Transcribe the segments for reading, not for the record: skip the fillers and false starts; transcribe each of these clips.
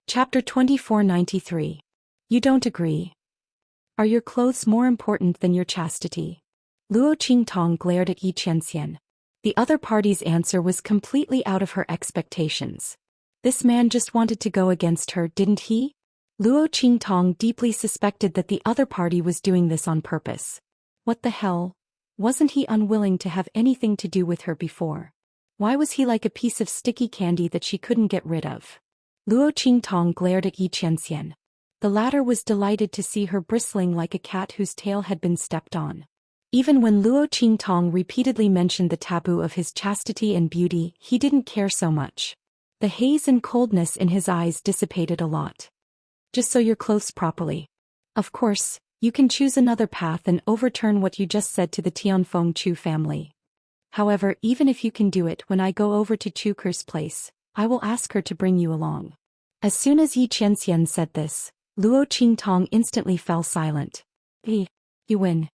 Chapter 2493. You don't agree. Are your clothes more important than your chastity? Luo Qingtong glared at Xianxia. The other party's answer was completely out of her expectations. This man just wanted to go against her, didn't he? Luo Qingtong deeply suspected that the other party was doing this on purpose. What the hell? Wasn't he unwilling to have anything to do with her before? Why was he like a piece of sticky candy that she couldn't get rid of? Luo Qingtong glared at Xianxia. The latter was delighted to see her bristling like a cat whose tail had been stepped on. Even when Luo Qingtong repeatedly mentioned the taboo of his chastity and beauty, he didn't care so much. The haze and coldness in his eyes dissipated a lot. Just sew your clothes properly. Of course, you can choose another path and overturn what you just said to the Tianfeng Chu family. However, even if you can do it, when I go over to Chuker's place, I will ask her to bring you along. As soon as Xianxia said this, Luo Qingtong instantly fell silent. You win.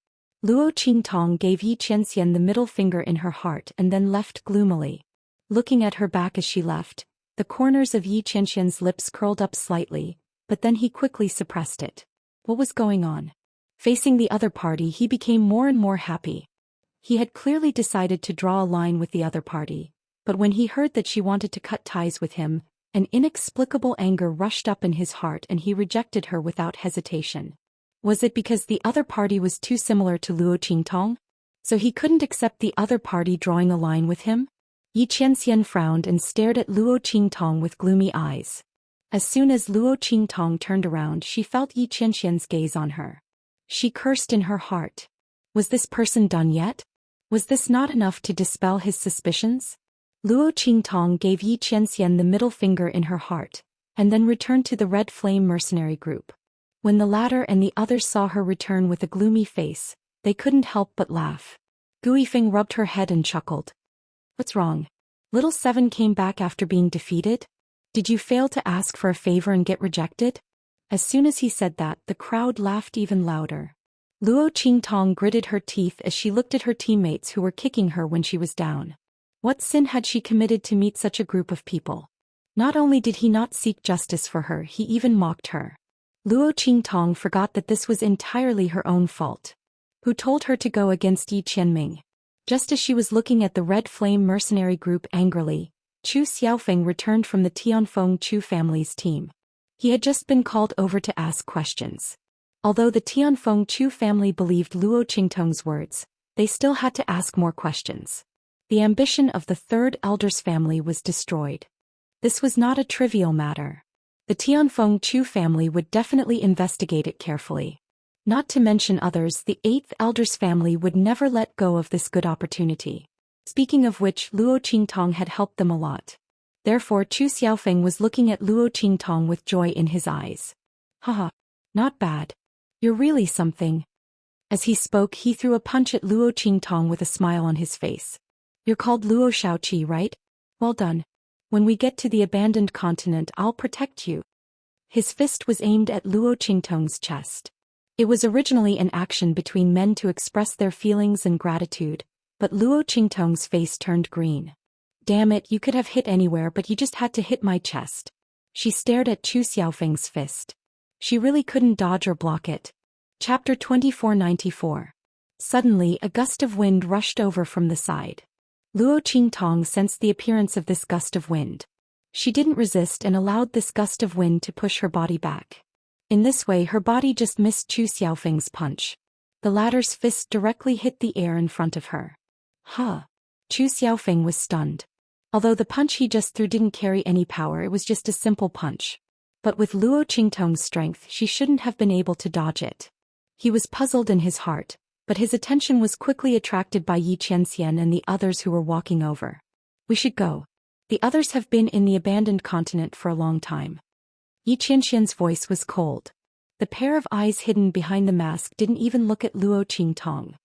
Luo Qingtong gave Xianxia the middle finger in her heart and then left gloomily. Looking at her back as she left, the corners of Xianxia's lips curled up slightly, but then he quickly suppressed it. What was going on? Facing the other party, he became more and more happy. He had clearly decided to draw a line with the other party, but when he heard that she wanted to cut ties with him, an inexplicable anger rushed up in his heart and he rejected her without hesitation. Was it because the other party was too similar to Luo Qingtong? So he couldn't accept the other party drawing a line with him? Xianxia frowned and stared at Luo Qingtong with gloomy eyes. As soon as Luo Qingtong turned around, she felt Xianxia's gaze on her. She cursed in her heart. Was this person done yet? Was this not enough to dispel his suspicions? Luo Qingtong gave Xianxia the middle finger in her heart, and then returned to the Red Flame mercenary group. When the latter and the others saw her return with a gloomy face, they couldn't help but laugh. Guifeng rubbed her head and chuckled. What's wrong? Little Seven came back after being defeated? Did you fail to ask for a favor and get rejected? As soon as he said that, the crowd laughed even louder. Luo Qingtong gritted her teeth as she looked at her teammates who were kicking her when she was down. What sin had she committed to meet such a group of people? Not only did he not seek justice for her, he even mocked her. Luo Qingtong forgot that this was entirely her own fault. Who told her to go against Yi Qianming? Just as she was looking at the Red Flame mercenary group angrily, Chu Xiaofeng returned from the Tianfeng Chu family's team. He had just been called over to ask questions. Although the Tianfeng Chu family believed Luo Qingtong's words, they still had to ask more questions. The ambition of the third elder's family was destroyed. This was not a trivial matter. The Tianfeng Chu family would definitely investigate it carefully. Not to mention others, the eighth elder's family would never let go of this good opportunity. Speaking of which, Luo Qingtong had helped them a lot. Therefore, Chu Xiaofeng was looking at Luo Qingtong with joy in his eyes. Haha, not bad. You're really something. As he spoke, he threw a punch at Luo Qingtong with a smile on his face. You're called Luo Shaoqi, right? Well done. When we get to the abandoned continent, I'll protect you. His fist was aimed at Luo Qingtong's chest. It was originally an action between men to express their feelings and gratitude, but Luo Qingtong's face turned green. Damn it, you could have hit anywhere, but you just had to hit my chest. She stared at Chu Xiaofeng's fist. She really couldn't dodge or block it. Chapter 2494. Suddenly, a gust of wind rushed over from the side. Luo Qingtong sensed the appearance of this gust of wind. She didn't resist and allowed this gust of wind to push her body back. In this way, her body just missed Chu Xiaofeng's punch. The latter's fist directly hit the air in front of her. Chu Xiaofeng was stunned. Although the punch he just threw didn't carry any power, it was just a simple punch. But with Luo Qingtong's strength, she shouldn't have been able to dodge it. He was puzzled in his heart, but his attention was quickly attracted by Xianxia and the others who were walking over. We should go. The others have been in the abandoned continent for a long time. Xianxia's voice was cold. The pair of eyes hidden behind the mask didn't even look at Luo Qingtong.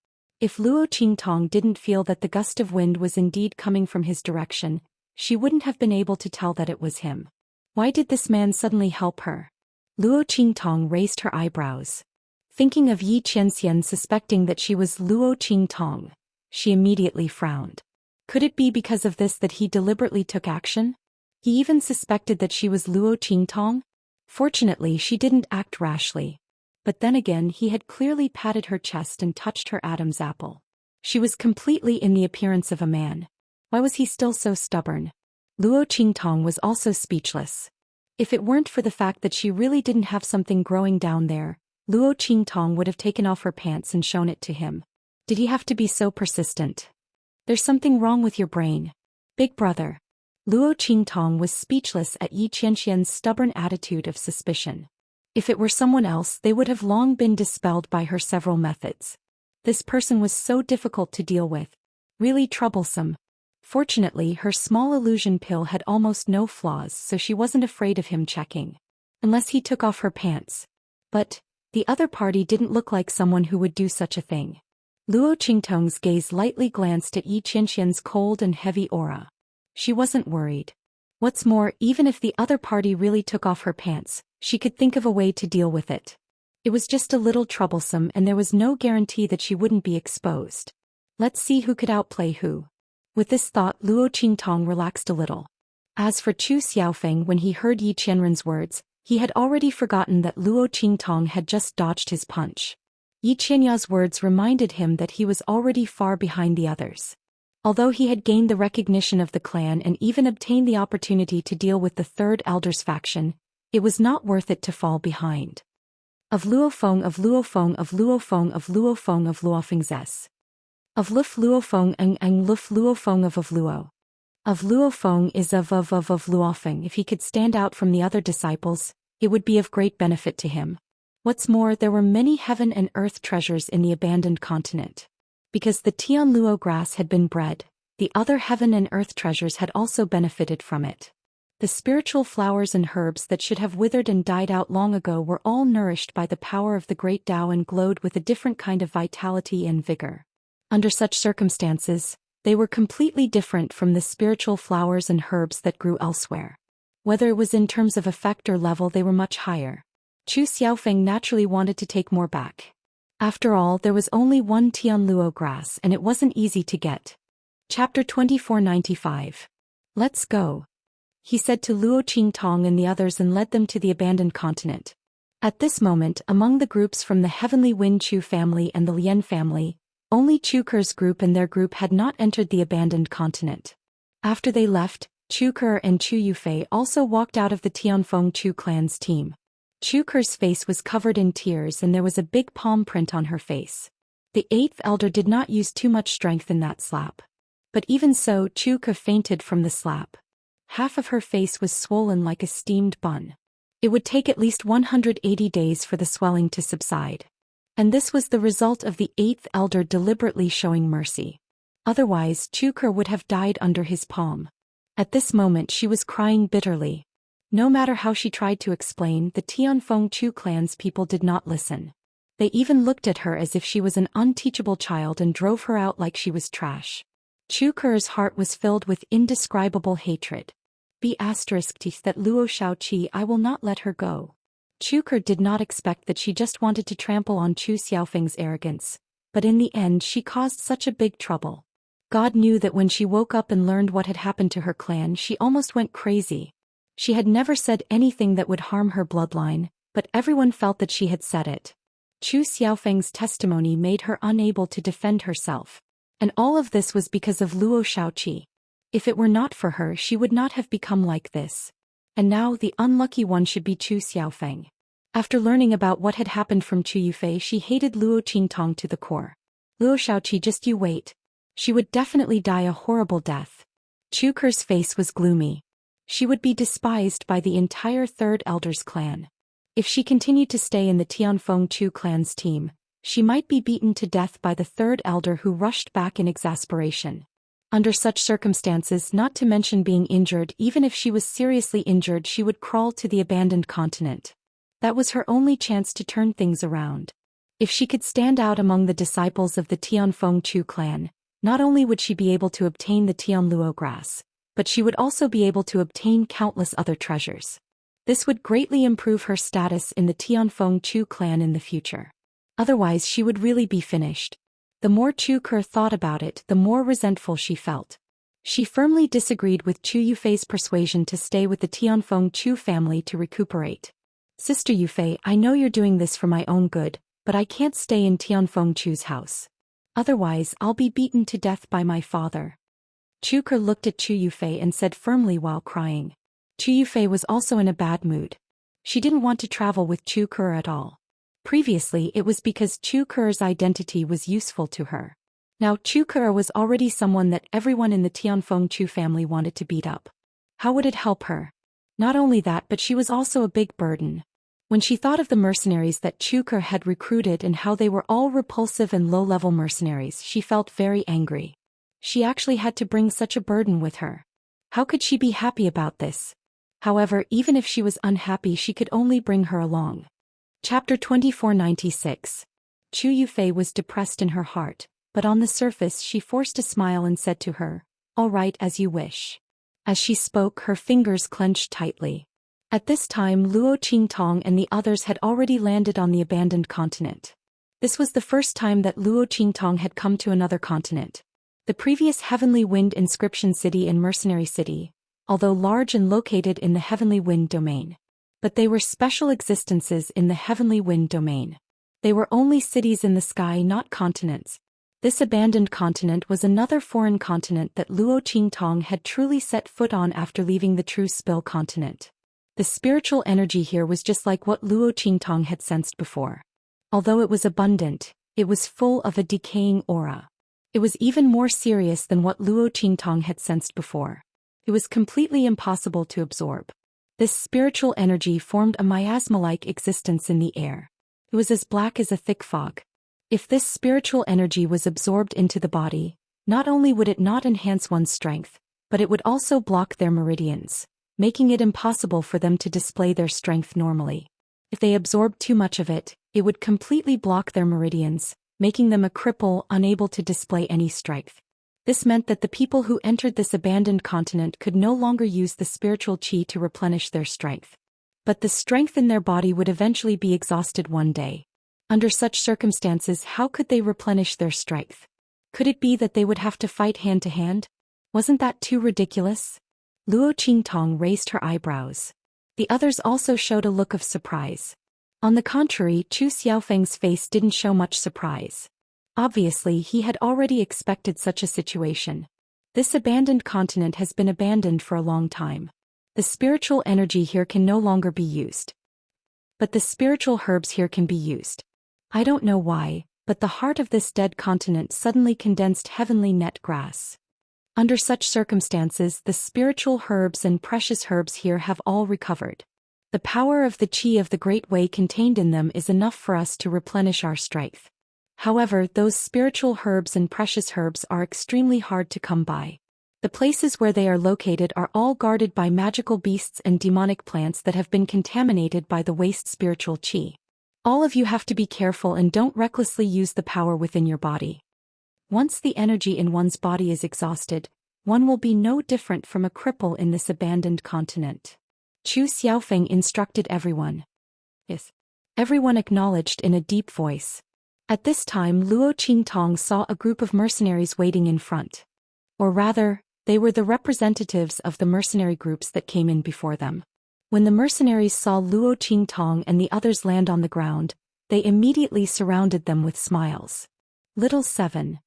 If Luo Qingtong didn't feel that the gust of wind was indeed coming from his direction, she wouldn't have been able to tell that it was him. Why did this man suddenly help her? Luo Qingtong raised her eyebrows. Thinking of Xianxia suspecting that she was Luo Qingtong, she immediately frowned. Could it be because of this that he deliberately took action? He even suspected that she was Luo Qingtong? Fortunately, she didn't act rashly. But then again, he had clearly patted her chest and touched her Adam's apple. She was completely in the appearance of a man. Why was he still so stubborn? Luo Qingtong was also speechless. If it weren't for the fact that she really didn't have something growing down there, Luo Qingtong would have taken off her pants and shown it to him. Did he have to be so persistent? There's something wrong with your brain. Big brother. Luo Qingtong was speechless at Yi Qianxian's stubborn attitude of suspicion. If it were someone else, they would have long been dispelled by her several methods. This person was so difficult to deal with. Really troublesome. Fortunately, her small illusion pill had almost no flaws, so she wasn't afraid of him checking. Unless he took off her pants. But the other party didn't look like someone who would do such a thing. Luo Qingtong's gaze lightly glanced at Yi Qianxian's cold and heavy aura. She wasn't worried. What's more, even if the other party really took off her pants, she could think of a way to deal with it. It was just a little troublesome, and there was no guarantee that she wouldn't be exposed. Let's see who could outplay who. With this thought, Luo Qingtong relaxed a little. As for Chu Xiaofeng, when he heard Yi Qianren's words, he had already forgotten that Luo Qingtong had just dodged his punch. Yi Qianya's words reminded him that he was already far behind the others. Although he had gained the recognition of the clan and even obtained the opportunity to deal with the Third Elder's faction, it was not worth it to fall behind. Of Luofeng of Luofeng of Luofeng of Luofeng of Luofeng's. Of Luf Luofeng ang Luf Luofeng of Luo. Of Luofeng is of Luofeng. If he could stand out from the other disciples, it would be of great benefit to him. What's more, there were many heaven and earth treasures in the abandoned continent. Because the Tianluo grass had been bred, the other heaven and earth treasures had also benefited from it. The spiritual flowers and herbs that should have withered and died out long ago were all nourished by the power of the great Tao and glowed with a different kind of vitality and vigor. Under such circumstances, they were completely different from the spiritual flowers and herbs that grew elsewhere. Whether it was in terms of effect or level, they were much higher. Chu Xiaofeng naturally wanted to take more back. After all, there was only one Tianluo grass and it wasn't easy to get. Chapter 2495. Let's go. He said to Luo Qingtong and the others and led them to the abandoned continent. At this moment, among the groups from the Heavenly Wind Chu family and the Lian family, only Chu Ke's group and their group had not entered the abandoned continent. After they left, Chu Ke and Chu Yufei also walked out of the Tianfeng Chu clan's team. Chu Ke's face was covered in tears and there was a big palm print on her face. The eighth elder did not use too much strength in that slap. But even so, Chu Ke fainted from the slap. Half of her face was swollen like a steamed bun. It would take at least 180 days for the swelling to subside. And this was the result of the eighth elder deliberately showing mercy. Otherwise, Chu Ke would have died under his palm. At this moment she was crying bitterly. No matter how she tried to explain, the Tianfeng Chu clan's people did not listen. They even looked at her as if she was an unteachable child and drove her out like she was trash. Chu Ke's heart was filled with indescribable hatred. Be asterisked that Luo Shaoqi, I will not let her go. Chu Ke did not expect that she just wanted to trample on Chu Xiaofeng's arrogance, but in the end she caused such a big trouble. God knew that when she woke up and learned what had happened to her clan, she almost went crazy. She had never said anything that would harm her bloodline, but everyone felt that she had said it. Chu Xiaofeng's testimony made her unable to defend herself. And all of this was because of Luo Shaoqi. If it were not for her, she would not have become like this. And now the unlucky one should be Chu Xiaofeng. After learning about what had happened from Chu Yufei, she hated Luo Qingtong to the core. Luo Shaoqi, just you wait. She would definitely die a horrible death. Chu Ke's face was gloomy. She would be despised by the entire Third Elder's clan. If she continued to stay in the Tianfeng Chu clan's team, she might be beaten to death by the Third Elder, who rushed back in exasperation. Under such circumstances, not to mention being injured, even if she was seriously injured, she would crawl to the abandoned continent. That was her only chance to turn things around. If she could stand out among the disciples of the Tianfeng Chu clan, not only would she be able to obtain the Tianluo grass, but she would also be able to obtain countless other treasures. This would greatly improve her status in the Tianfeng Chu clan in the future. Otherwise she would really be finished. The more Chu Ke thought about it, the more resentful she felt. She firmly disagreed with Chu Yufei's persuasion to stay with the Tianfeng Chu family to recuperate. Sister Yufei, I know you're doing this for my own good, but I can't stay in Tianfeng Chu's house. Otherwise, I'll be beaten to death by my father. Chu Ke looked at Chu Yufei and said firmly while crying. Chu Yufei was also in a bad mood. She didn't want to travel with Chu Ke at all. Previously, it was because Chu Ke's identity was useful to her. Now Chu Ke was already someone that everyone in the Tianfeng Chu family wanted to beat up. How would it help her? Not only that, but she was also a big burden. When she thought of the mercenaries that Chu Ke had recruited and how they were all repulsive and low-level mercenaries, she felt very angry. She actually had to bring such a burden with her. How could she be happy about this? However, even if she was unhappy, she could only bring her along. Chapter 2496. Chu Yufei was depressed in her heart, but on the surface she forced a smile and said to her, "All right, as you wish." As she spoke, her fingers clenched tightly. At this time, Luo Qingtong and the others had already landed on the abandoned continent. This was the first time that Luo Qingtong had come to another continent. The previous Heavenly Wind Inscription City and Mercenary City, although large and located in the Heavenly Wind domain. But they were special existences in the Heavenly Wind domain. They were only cities in the sky, not continents. This abandoned continent was another foreign continent that Luo Qingtong had truly set foot on after leaving the True Spill continent. The spiritual energy here was just like what Luo Qingtong had sensed before. Although it was abundant, it was full of a decaying aura. It was even more serious than what Luo Qingtong had sensed before. It was completely impossible to absorb. This spiritual energy formed a miasma-like existence in the air. It was as black as a thick fog. If this spiritual energy was absorbed into the body, not only would it not enhance one's strength, but it would also block their meridians, making it impossible for them to display their strength normally. If they absorbed too much of it, it would completely block their meridians, making them a cripple unable to display any strength. This meant that the people who entered this abandoned continent could no longer use the spiritual qi to replenish their strength. But the strength in their body would eventually be exhausted one day. Under such circumstances, how could they replenish their strength? Could it be that they would have to fight hand to hand? Wasn't that too ridiculous? Luo Qingtong raised her eyebrows. The others also showed a look of surprise. On the contrary, Chu Xiaofeng's face didn't show much surprise. Obviously, he had already expected such a situation. This abandoned continent has been abandoned for a long time. The spiritual energy here can no longer be used. But the spiritual herbs here can be used. I don't know why, but the heart of this dead continent suddenly condensed heavenly net grass. Under such circumstances, the spiritual herbs and precious herbs here have all recovered. The power of the qi of the Great Way contained in them is enough for us to replenish our strength. However, those spiritual herbs and precious herbs are extremely hard to come by. The places where they are located are all guarded by magical beasts and demonic plants that have been contaminated by the waste spiritual qi. All of you have to be careful and don't recklessly use the power within your body. Once the energy in one's body is exhausted, one will be no different from a cripple in this abandoned continent. Chu Xiaofeng instructed everyone. Yes. Everyone acknowledged in a deep voice. At this time, Luo Qingtong saw a group of mercenaries waiting in front. Or rather, they were the representatives of the mercenary groups that came in before them. When the mercenaries saw Luo Qingtong and the others land on the ground, they immediately surrounded them with smiles. Little 7.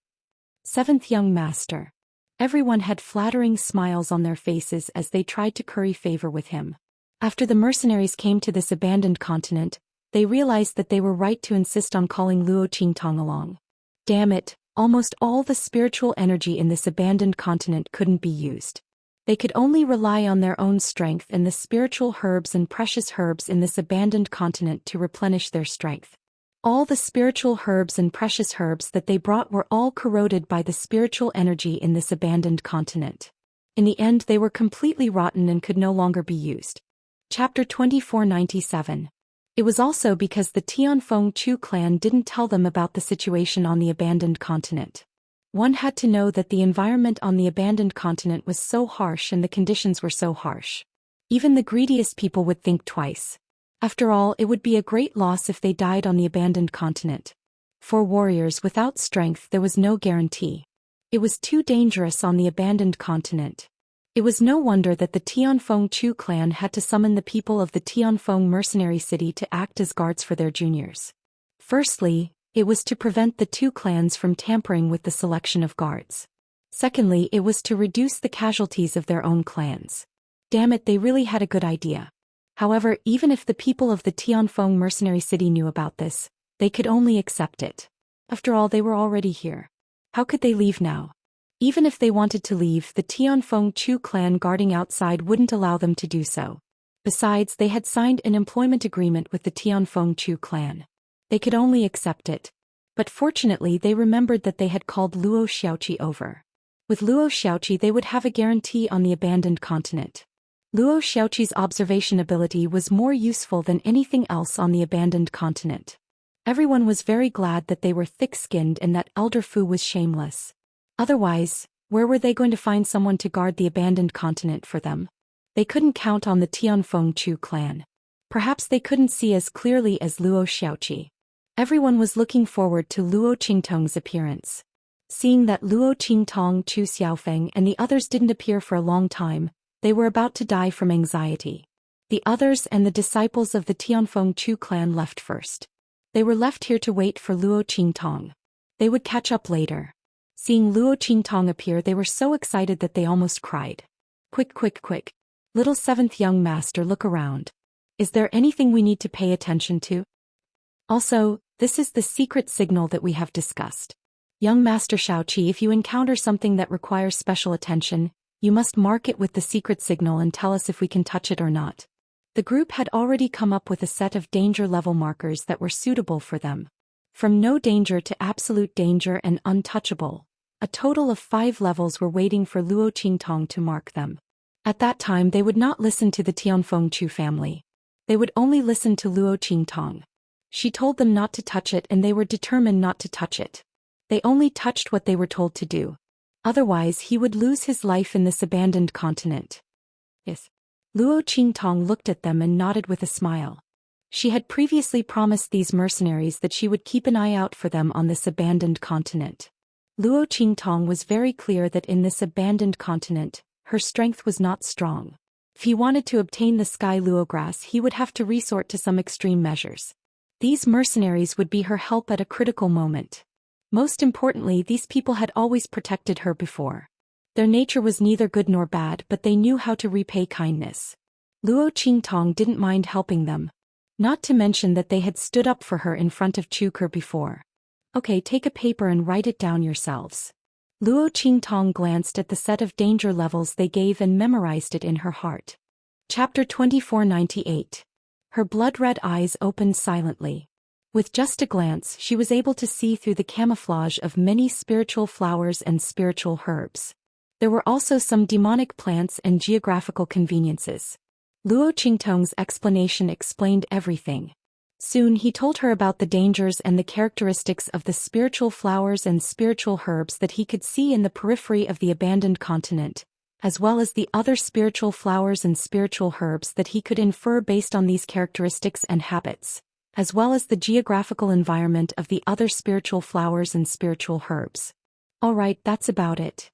Seventh young master. Everyone had flattering smiles on their faces as they tried to curry favor with him. After the mercenaries came to this abandoned continent, they realized that they were right to insist on calling Luo Qingtong along. Damn it, almost all the spiritual energy in this abandoned continent couldn't be used. They could only rely on their own strength and the spiritual herbs and precious herbs in this abandoned continent to replenish their strength. All the spiritual herbs and precious herbs that they brought were all corroded by the spiritual energy in this abandoned continent. In the end, they were completely rotten and could no longer be used. Chapter 2497. It was also because the Tianfeng Chu clan didn't tell them about the situation on the abandoned continent. One had to know that the environment on the abandoned continent was so harsh and the conditions were so harsh. Even the greediest people would think twice. After all, it would be a great loss if they died on the abandoned continent. For warriors without strength, there was no guarantee. It was too dangerous on the abandoned continent. It was no wonder that the Tianfeng Chu clan had to summon the people of the Tianfeng mercenary city to act as guards for their juniors. Firstly, it was to prevent the two clans from tampering with the selection of guards. Secondly, it was to reduce the casualties of their own clans. Damn it, they really had a good idea. However, even if the people of the Tianfeng mercenary city knew about this, they could only accept it. After all, they were already here. How could they leave now? Even if they wanted to leave, the Tianfeng Chu clan guarding outside wouldn't allow them to do so. Besides, they had signed an employment agreement with the Tianfeng Chu clan. They could only accept it. But fortunately, they remembered that they had called Luo Xiaoqi over. With Luo Xiaoqi, they would have a guarantee on the abandoned continent. Luo Xiaoqi's observation ability was more useful than anything else on the abandoned continent. Everyone was very glad that they were thick-skinned and that Elder Fu was shameless. Otherwise, where were they going to find someone to guard the abandoned continent for them? They couldn't count on the Tianfeng Chu clan. Perhaps they couldn't see as clearly as Luo Xiaoqi. Everyone was looking forward to Luo Qingtong's appearance. Seeing that Luo Qingtong, Chu Xiaofeng and the others didn't appear for a long time, they were about to die from anxiety. The others and the disciples of the Tianfeng Chu clan left first. They were left here to wait for Luo Qingtong. They would catch up later. Seeing Luo Qingtong appear, they were so excited that they almost cried. Quick, quick, quick. Little seventh young master, look around. Is there anything we need to pay attention to? Also, this is the secret signal that we have discussed. Young Master Xiaoqi, if you encounter something that requires special attention, you must mark it with the secret signal and tell us if we can touch it or not. The group had already come up with a set of danger level markers that were suitable for them. From no danger to absolute danger and untouchable, a total of 5 levels were waiting for Luo Qingtong to mark them. At that time, they would not listen to the Tianfeng Chu family. They would only listen to Luo Qingtong. She told them not to touch it and they were determined not to touch it. They only touched what they were told to do. Otherwise, he would lose his life in this abandoned continent. Yes. Luo Qingtong looked at them and nodded with a smile. She had previously promised these mercenaries that she would keep an eye out for them on this abandoned continent. Luo Qingtong was very clear that in this abandoned continent, her strength was not strong. If he wanted to obtain the Sky Luo grass, he would have to resort to some extreme measures. These mercenaries would be her help at a critical moment. Most importantly, these people had always protected her before. Their nature was neither good nor bad, but they knew how to repay kindness. Luo Qingtong didn't mind helping them. Not to mention that they had stood up for her in front of Chuker before. Okay, take a paper and write it down yourselves. Luo Qingtong glanced at the set of danger levels they gave and memorized it in her heart. Chapter 2498. Her blood-red eyes opened silently. With just a glance, she was able to see through the camouflage of many spiritual flowers and spiritual herbs. There were also some demonic plants and geographical conveniences. Luo Qingtong's explanation explained everything. Soon he told her about the dangers and the characteristics of the spiritual flowers and spiritual herbs that he could see in the periphery of the abandoned continent, as well as the other spiritual flowers and spiritual herbs that he could infer based on these characteristics and habits, as well as the geographical environment of the other spiritual flowers and spiritual herbs. All right, that's about it.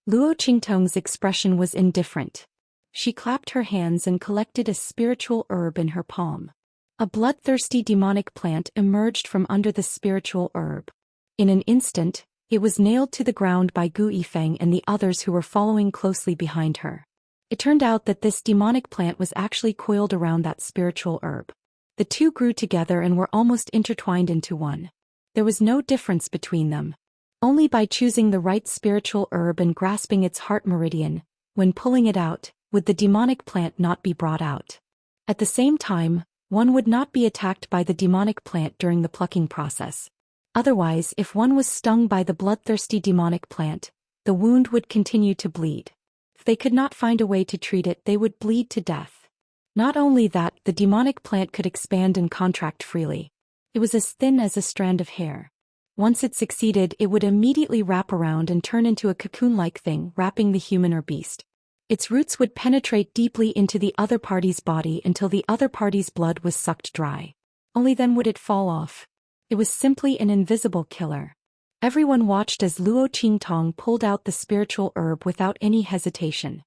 Luo Qingtong's expression was indifferent. She clapped her hands and collected a spiritual herb in her palm. A bloodthirsty demonic plant emerged from under the spiritual herb. In an instant, it was nailed to the ground by Gu Yifeng and the others who were following closely behind her. It turned out that this demonic plant was actually coiled around that spiritual herb. The two grew together and were almost intertwined into one. There was no difference between them. Only by choosing the right spiritual herb and grasping its heart meridian, when pulling it out, would the demonic plant not be brought out. At the same time, one would not be attacked by the demonic plant during the plucking process. Otherwise, if one was stung by the bloodthirsty demonic plant, the wound would continue to bleed. If they could not find a way to treat it, they would bleed to death. Not only that, the demonic plant could expand and contract freely. It was as thin as a strand of hair. Once it succeeded, it would immediately wrap around and turn into a cocoon-like thing, wrapping the human or beast. Its roots would penetrate deeply into the other party's body until the other party's blood was sucked dry. Only then would it fall off. It was simply an invisible killer. Everyone watched as Luo Qingtong pulled out the spiritual herb without any hesitation.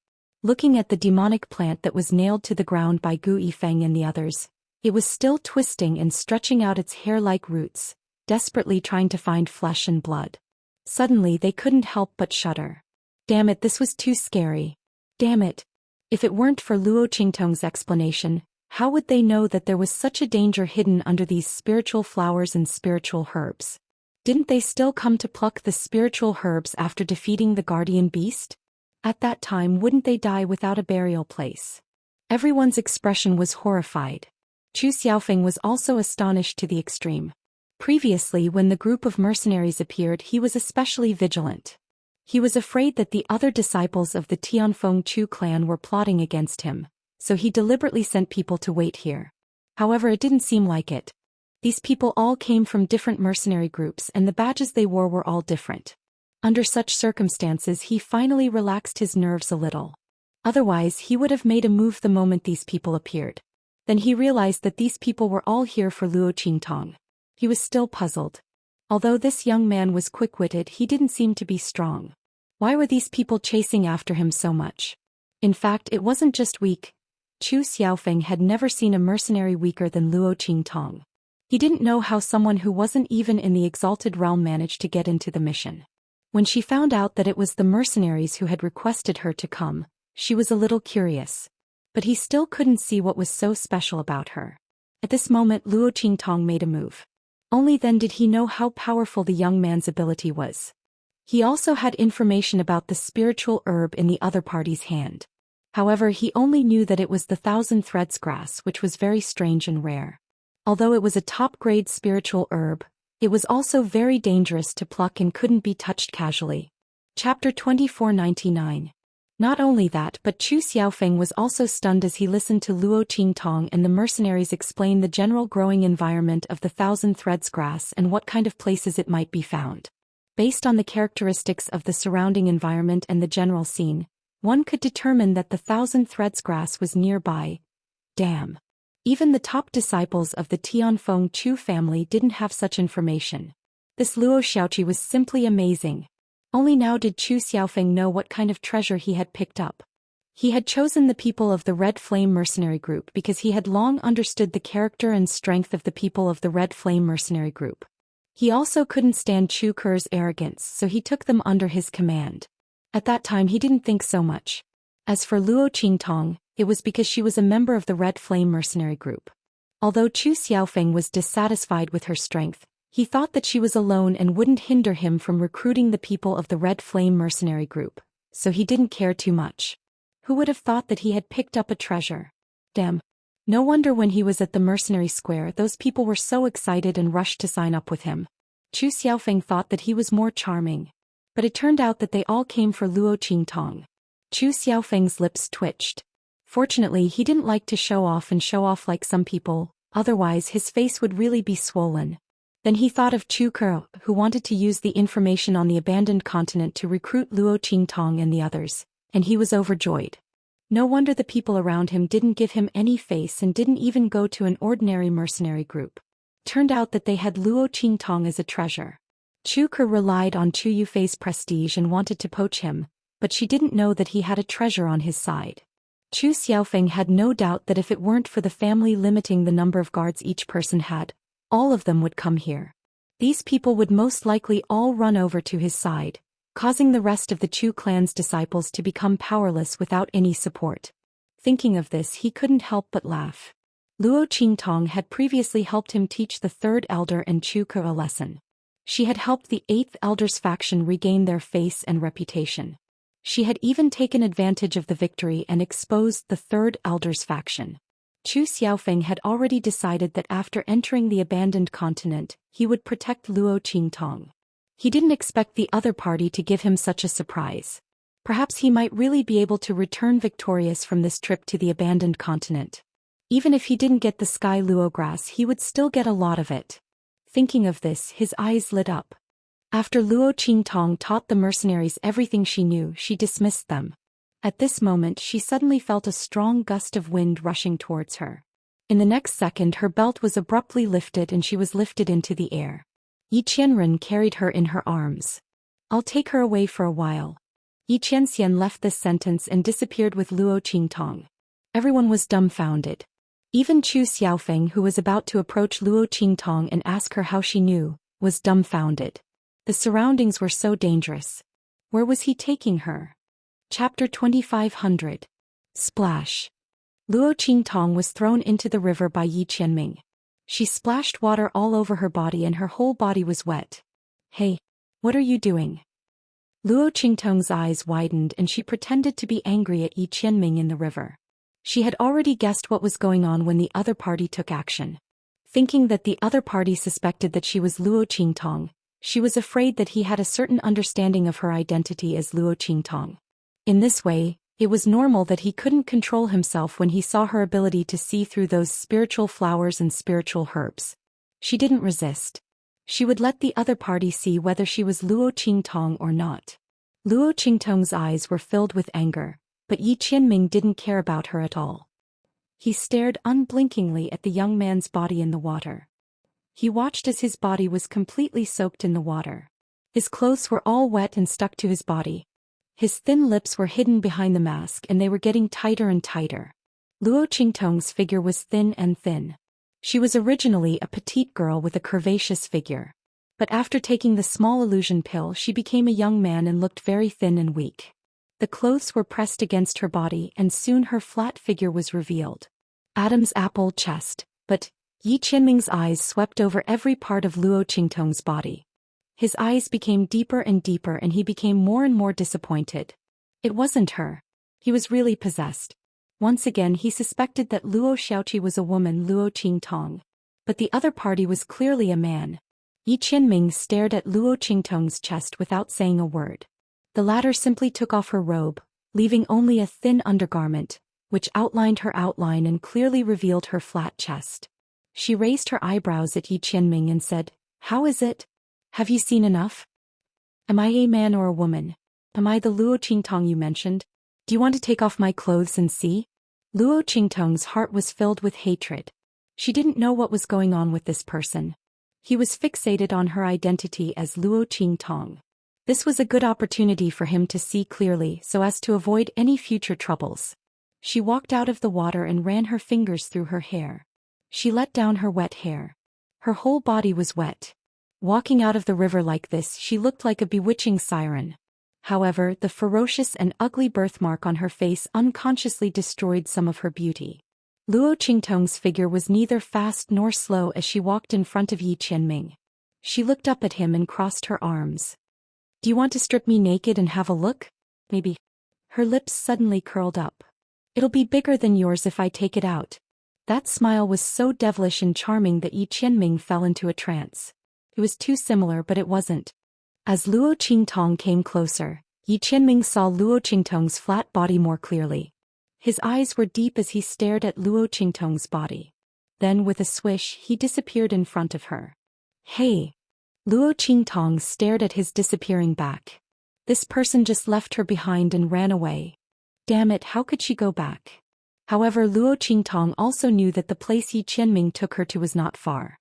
Looking at the demonic plant that was nailed to the ground by Gu Yifeng and the others, it was still twisting and stretching out its hair-like roots, desperately trying to find flesh and blood. Suddenly they couldn't help but shudder. Damn it, this was too scary. Damn it. If it weren't for Luo Qingtong's explanation, how would they know that there was such a danger hidden under these spiritual flowers and spiritual herbs? Didn't they still come to pluck the spiritual herbs after defeating the guardian beast? At that time, wouldn't they die without a burial place? Everyone's expression was horrified. Chu Xiaofeng was also astonished to the extreme. Previously, when the group of mercenaries appeared, he was especially vigilant. He was afraid that the other disciples of the Tianfeng Chu clan were plotting against him, so he deliberately sent people to wait here. However, it didn't seem like it. These people all came from different mercenary groups and the badges they wore were all different. Under such circumstances, he finally relaxed his nerves a little. Otherwise, he would have made a move the moment these people appeared. Then he realized that these people were all here for Luo Qingtong. He was still puzzled. Although this young man was quick-witted, he didn't seem to be strong. Why were these people chasing after him so much? In fact, it wasn't just weak. Chu Xiaofeng had never seen a mercenary weaker than Luo Qingtong. He didn't know how someone who wasn't even in the exalted realm managed to get into the mission. When she found out that it was the mercenaries who had requested her to come, she was a little curious. But he still couldn't see what was so special about her. At this moment, Luo Qingtong made a move. Only then did he know how powerful the young man's ability was. He also had information about the spiritual herb in the other party's hand. However, he only knew that it was the Thousand Threads grass, which was very strange and rare. Although it was a top-grade spiritual herb, it was also very dangerous to pluck and couldn't be touched casually. Chapter 2499. Not only that, but Chu Xiaofeng was also stunned as he listened to Luo Qingtong and the mercenaries explain the general growing environment of the Thousand Threads grass and what kind of places it might be found. Based on the characteristics of the surrounding environment and the general scene, one could determine that the Thousand Threads grass was nearby. Damn. Even the top disciples of the Tianfeng Chu family didn't have such information. This Luo Xiaoqi was simply amazing. Only now did Chu Xiaofeng know what kind of treasure he had picked up. He had chosen the people of the Red Flame Mercenary Group because he had long understood the character and strength of the people of the Red Flame Mercenary Group. He also couldn't stand Chu Ker's arrogance, so he took them under his command. At that time he didn't think so much. As for Luo Qingtong, it was because she was a member of the Red Flame Mercenary Group. Although Chu Xiaofeng was dissatisfied with her strength, he thought that she was alone and wouldn't hinder him from recruiting the people of the Red Flame Mercenary Group, so he didn't care too much. Who would have thought that he had picked up a treasure? Damn. No wonder when he was at the mercenary square those people were so excited and rushed to sign up with him. Chu Xiaofeng thought that he was more charming. But it turned out that they all came for Luo Qingtong. Chu Xiaofeng's lips twitched. Fortunately, he didn't like to show off like some people, otherwise his face would really be swollen. Then he thought of Chu Ke, who wanted to use the information on the abandoned continent to recruit Luo Qingtong and the others, and he was overjoyed. No wonder the people around him didn't give him any face and didn't even go to an ordinary mercenary group. Turned out that they had Luo Qingtong as a treasure. Chu Ke relied on Chu Yufei's prestige and wanted to poach him, but she didn't know that he had a treasure on his side. Chu Xiaofeng had no doubt that if it weren't for the family limiting the number of guards each person had, all of them would come here. These people would most likely all run over to his side, causing the rest of the Chu clan's disciples to become powerless without any support. Thinking of this, he couldn't help but laugh. Luo Qingtong had previously helped him teach the third elder and Chu Ke a lesson. She had helped the eighth elder's faction regain their face and reputation. She had even taken advantage of the victory and exposed the third elder's faction. Chu Xiaofeng had already decided that after entering the abandoned continent, he would protect Luo Qingtong. He didn't expect the other party to give him such a surprise. Perhaps he might really be able to return victorious from this trip to the abandoned continent. Even if he didn't get the sky luo grass, he would still get a lot of it. Thinking of this, his eyes lit up. After Luo Qingtong taught the mercenaries everything she knew, she dismissed them. At this moment, she suddenly felt a strong gust of wind rushing towards her. In the next second, her belt was abruptly lifted and she was lifted into the air. Yi Qianren carried her in her arms. "I'll take her away for a while." Xianxia left this sentence and disappeared with Luo Qingtong. Everyone was dumbfounded. Even Chu Xiaofeng, who was about to approach Luo Qingtong and ask her how she knew, was dumbfounded. The surroundings were so dangerous. Where was he taking her? Chapter 2500. Splash. Luo Qingtong was thrown into the river by Yi Qianming. She splashed water all over her body and her whole body was wet. Hey, what are you doing? Luo Qingtong's eyes widened and she pretended to be angry at Yi Qianming in the river. She had already guessed what was going on when the other party took action. Thinking that the other party suspected that she was Luo Qingtong, she was afraid that he had a certain understanding of her identity as Luo Qingtong. In this way, it was normal that he couldn't control himself when he saw her ability to see through those spiritual flowers and spiritual herbs. She didn't resist. She would let the other party see whether she was Luo Qingtong or not. Luo Qingtong's eyes were filled with anger, but Yi Qianming didn't care about her at all. He stared unblinkingly at the young man's body in the water. He watched as his body was completely soaked in the water. His clothes were all wet and stuck to his body. His thin lips were hidden behind the mask and they were getting tighter and tighter. Luo Qingtong's figure was thin and thin. She was originally a petite girl with a curvaceous figure. But after taking the small illusion pill she became a young man and looked very thin and weak. The clothes were pressed against her body and soon her flat figure was revealed. Adam's apple chest, but Yi Qianming's eyes swept over every part of Luo Qingtong's body. His eyes became deeper and deeper and he became more and more disappointed. It wasn't her. He was really possessed. Once again he suspected that Luo Xiaoqi was a woman, Luo Qingtong. But the other party was clearly a man. Yi Qianming stared at Luo Qingtong's chest without saying a word. The latter simply took off her robe, leaving only a thin undergarment, which outlined her outline and clearly revealed her flat chest. She raised her eyebrows at Yi Qianming and said, "How is it? Have you seen enough? Am I a man or a woman? Am I the Luo Qingtong you mentioned? Do you want to take off my clothes and see?" Luo Qingtong's heart was filled with hatred. She didn't know what was going on with this person. He was fixated on her identity as Luo Qingtong. This was a good opportunity for him to see clearly so as to avoid any future troubles. She walked out of the water and ran her fingers through her hair. She let down her wet hair. Her whole body was wet. Walking out of the river like this, she looked like a bewitching siren. However, the ferocious and ugly birthmark on her face unconsciously destroyed some of her beauty. Luo Qingtong's figure was neither fast nor slow as she walked in front of Yi Qianming. She looked up at him and crossed her arms. "Do you want to strip me naked and have a look? Maybe." Her lips suddenly curled up. "It'll be bigger than yours if I take it out." That smile was so devilish and charming that Yi Qianming fell into a trance. It was too similar, but it wasn't. As Luo Qingtong came closer, Yi Qianming saw Luo Qingtong's flat body more clearly. His eyes were deep as he stared at Luo Qingtong's body. Then with a swish he disappeared in front of her. "Hey!" Luo Qingtong stared at his disappearing back. This person just left her behind and ran away. Damn it, how could she go back? However, Luo Qingtong also knew that the place Yi Qianming took her to was not far.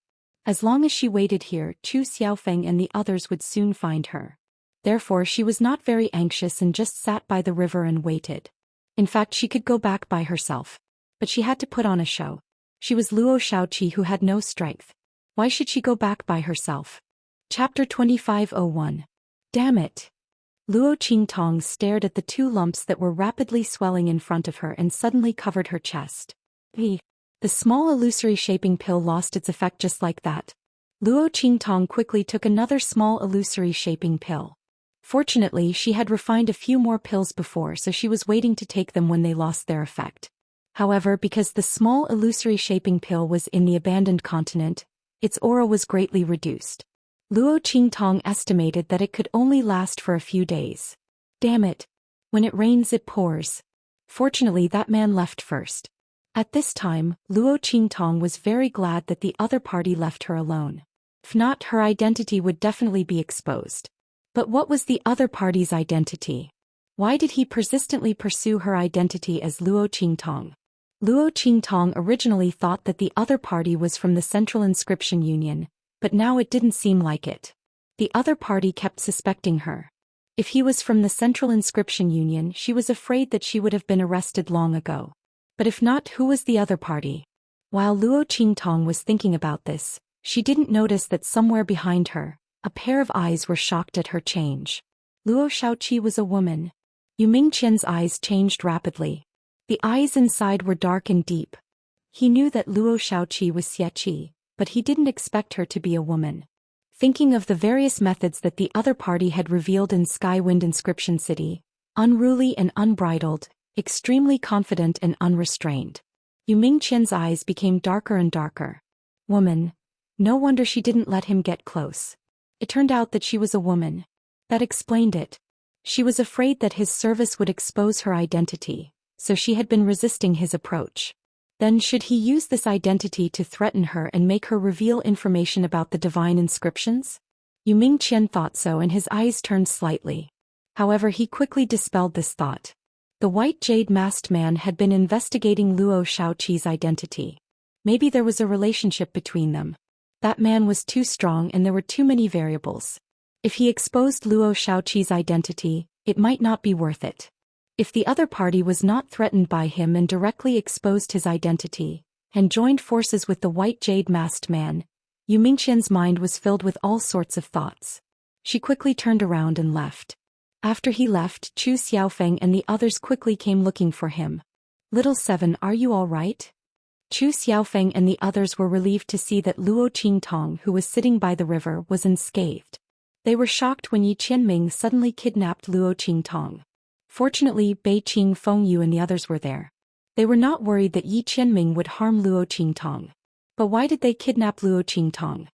As long as she waited here, Chu Xiaofeng and the others would soon find her. Therefore she was not very anxious and just sat by the river and waited. In fact, she could go back by herself. But she had to put on a show. She was Luo Xiaoqi who had no strength. Why should she go back by herself? Chapter 2501. Damn it! Luo Qingtong stared at the two lumps that were rapidly swelling in front of her and suddenly covered her chest. The small illusory shaping pill lost its effect just like that. Luo Qingtong quickly took another small illusory shaping pill. Fortunately, she had refined a few more pills before, so she was waiting to take them when they lost their effect. However, because the small illusory shaping pill was in the abandoned continent, its aura was greatly reduced. Luo Qingtong estimated that it could only last for a few days. Damn it! When it rains it pours. Fortunately, that man left first. At this time, Luo Qingtong was very glad that the other party left her alone. If not, her identity would definitely be exposed. But what was the other party's identity? Why did he persistently pursue her identity as Luo Qingtong? Luo Qingtong originally thought that the other party was from the Central Inscription Union, but now it didn't seem like it. The other party kept suspecting her. If he was from the Central Inscription Union, she was afraid that she would have been arrested long ago. But if not, who was the other party? While Luo Qingtong was thinking about this, she didn't notice that somewhere behind her, a pair of eyes were shocked at her change. Luo Xiaoqi was a woman. Yu Mingqian's eyes changed rapidly. The eyes inside were dark and deep. He knew that Luo Xiaoqi was Xieqi, but he didn't expect her to be a woman. Thinking of the various methods that the other party had revealed in Skywind Inscription City, unruly and unbridled, extremely confident and unrestrained. Yu Mingqian's eyes became darker and darker. Woman. No wonder she didn't let him get close. It turned out that she was a woman. That explained it. She was afraid that his service would expose her identity, so she had been resisting his approach. Then should he use this identity to threaten her and make her reveal information about the divine inscriptions? Yu Mingqian thought so and his eyes turned slightly. However, he quickly dispelled this thought. The white jade masked man had been investigating Luo Xiaoqi's identity. Maybe there was a relationship between them. That man was too strong and there were too many variables. If he exposed Luo Xiaoqi's identity, it might not be worth it. If the other party was not threatened by him and directly exposed his identity, and joined forces with the white jade masked man, Yu Mingqian's mind was filled with all sorts of thoughts. She quickly turned around and left. After he left, Chu Xiaofeng and the others quickly came looking for him. "Little Seven, are you all right?" Chu Xiaofeng and the others were relieved to see that Luo Qingtong, who was sitting by the river, was unscathed. They were shocked when Yi Qianming suddenly kidnapped Luo Qingtong. Fortunately, Bei Qing Fengyu and the others were there. They were not worried that Yi Qianming would harm Luo Qingtong. But why did they kidnap Luo Qingtong?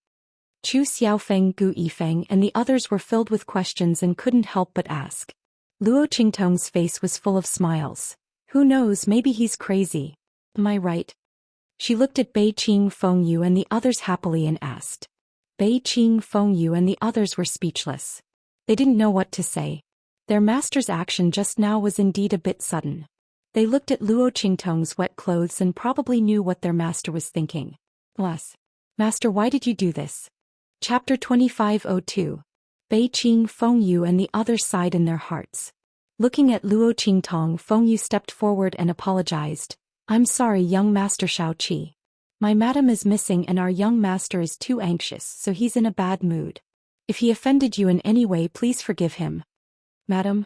Chu Xiaofeng, Gu Yifeng and the others were filled with questions and couldn't help but ask. Luo Qingtong's face was full of smiles. Who knows, maybe he's crazy. Am I right? She looked at Bei Qing Fengyu and the others happily and asked. Bei Qing Fengyu and the others were speechless. They didn't know what to say. Their master's action just now was indeed a bit sudden. They looked at Luo Qingtong's wet clothes and probably knew what their master was thinking. Bless. Master, why did you do this? Chapter 2502. Bei Qing Fengyu and the others sighed in their hearts. Looking at Luo Qingtong, Fengyu stepped forward and apologized. I'm sorry, young Master Xiaoqi. My madam is missing and our young master is too anxious, so he's in a bad mood. If he offended you in any way, please forgive him. Madam?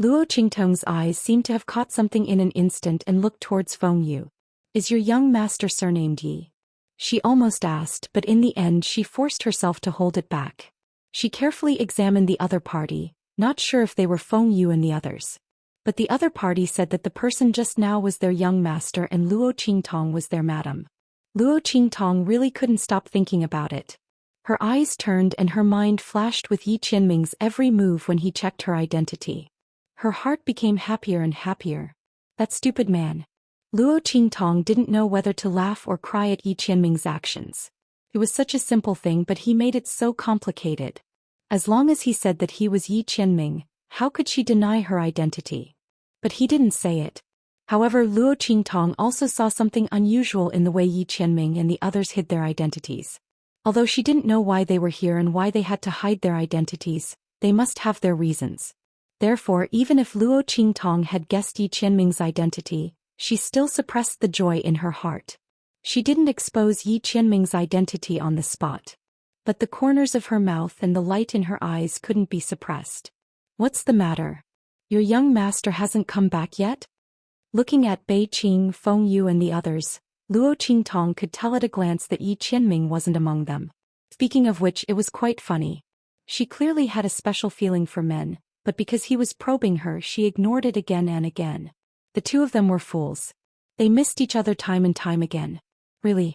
Luo Qingtong's eyes seemed to have caught something in an instant and looked towards Fengyu. Is your young master surnamed Yi? She almost asked, but in the end she forced herself to hold it back. She carefully examined the other party, not sure if they were Fengyu and the others. But the other party said that the person just now was their young master and Luo Qingtong was their madam. Luo Qingtong really couldn't stop thinking about it. Her eyes turned and her mind flashed with Yi Qianming's every move when he checked her identity. Her heart became happier and happier. That stupid man. Luo Qingtong didn't know whether to laugh or cry at Yi Qianming's actions. It was such a simple thing, but he made it so complicated. As long as he said that he was Yi Qianming, how could she deny her identity? But he didn't say it. However, Luo Qingtong also saw something unusual in the way Yi Qianming and the others hid their identities. Although she didn't know why they were here and why they had to hide their identities, they must have their reasons. Therefore, even if Luo Qingtong had guessed Yi Qianming's identity, she still suppressed the joy in her heart. She didn't expose Yi Qianming's identity on the spot. But the corners of her mouth and the light in her eyes couldn't be suppressed. What's the matter? Your young master hasn't come back yet? Looking at Bei Qing Fengyu and the others, Luo Qingtong could tell at a glance that Yi Qianming wasn't among them. Speaking of which, it was quite funny. She clearly had a special feeling for men, but because he was probing her, she ignored it again and again. The two of them were fools. They missed each other time and time again. Really?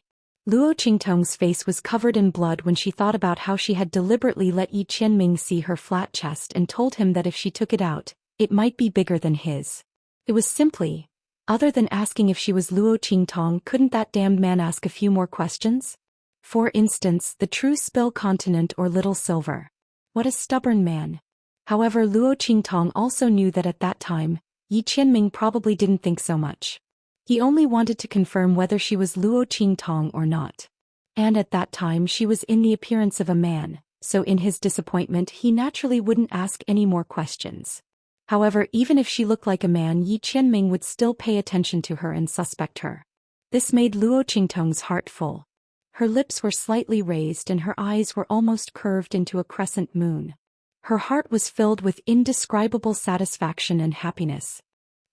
Luo Qingtong's face was covered in blood when she thought about how she had deliberately let Yi Qianming see her flat chest and told him that if she took it out, it might be bigger than his. It was simply, other than asking if she was Luo Qingtong, couldn't that damned man ask a few more questions? For instance, the true spill continent or Little Silver. What a stubborn man. However, Luo Qingtong also knew that at that time, Yi Qianming probably didn't think so much. He only wanted to confirm whether she was Luo Qingtong or not. And at that time she was in the appearance of a man, so in his disappointment he naturally wouldn't ask any more questions. However, even if she looked like a man, Yi Qianming would still pay attention to her and suspect her. This made Luo Qingtong's heart full. Her lips were slightly raised and her eyes were almost curved into a crescent moon. Her heart was filled with indescribable satisfaction and happiness.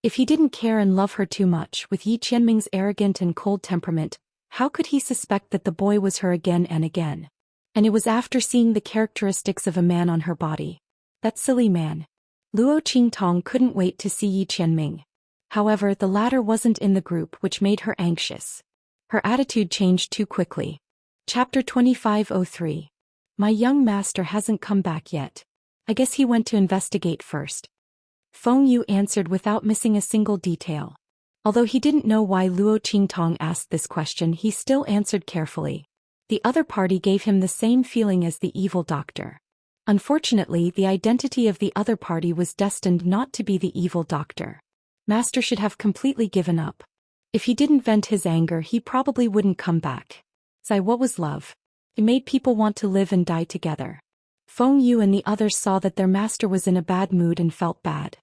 If he didn't care and love her too much, with Yi Qianming's arrogant and cold temperament, how could he suspect that the boy was her again and again? And it was after seeing the characteristics of a man on her body. That silly man. Luo Qingtong couldn't wait to see Yi Qianming. However, the latter wasn't in the group, which made her anxious. Her attitude changed too quickly. Chapter 2503. My young master hasn't come back yet. I guess he went to investigate first. Feng Yu answered without missing a single detail. Although he didn't know why Luo Qingtong asked this question, he still answered carefully. The other party gave him the same feeling as the evil doctor. Unfortunately, the identity of the other party was destined not to be the evil doctor. Master should have completely given up. If he didn't vent his anger, he probably wouldn't come back. What was love? It made people want to live and die together. Feng Yu and the others saw that their master was in a bad mood and felt bad.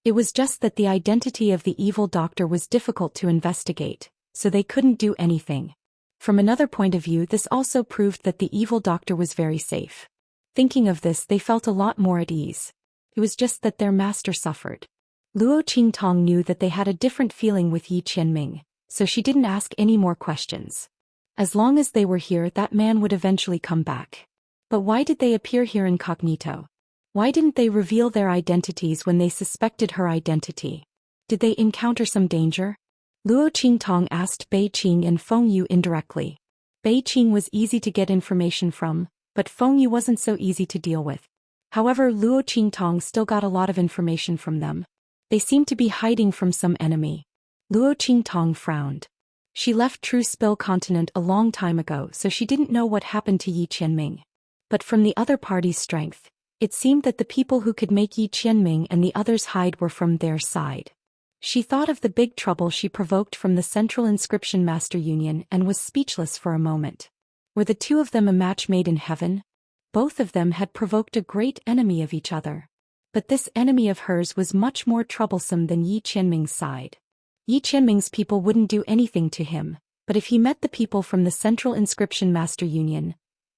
It was just that the identity of the evil doctor was difficult to investigate, so they couldn't do anything. From another point of view, this also proved that the evil doctor was very safe. Thinking of this, they felt a lot more at ease. It was just that their master suffered. Luo Qingtong knew that they had a different feeling with Yi Qianming, so she didn't ask any more questions. As long as they were here, that man would eventually come back. But why did they appear here incognito? Why didn't they reveal their identities when they suspected her identity? Did they encounter some danger? Luo Qingtong asked Bei Qing and Feng Yu indirectly. Bei Qing was easy to get information from, but Feng Yu wasn't so easy to deal with. However, Luo Qingtong still got a lot of information from them. They seemed to be hiding from some enemy. Luo Qingtong frowned. She left True Spill Continent a long time ago, so she didn't know what happened to Yi Qianming. But from the other party's strength, it seemed that the people who could make Yi Qianming and the others hide were from their side. She thought of the big trouble she provoked from the Central Inscription Master Union and was speechless for a moment. Were the two of them a match made in heaven? Both of them had provoked a great enemy of each other. But this enemy of hers was much more troublesome than Yi Qianming's side. Yi Qianming's people wouldn't do anything to him, but if he met the people from the Central Inscription Master Union,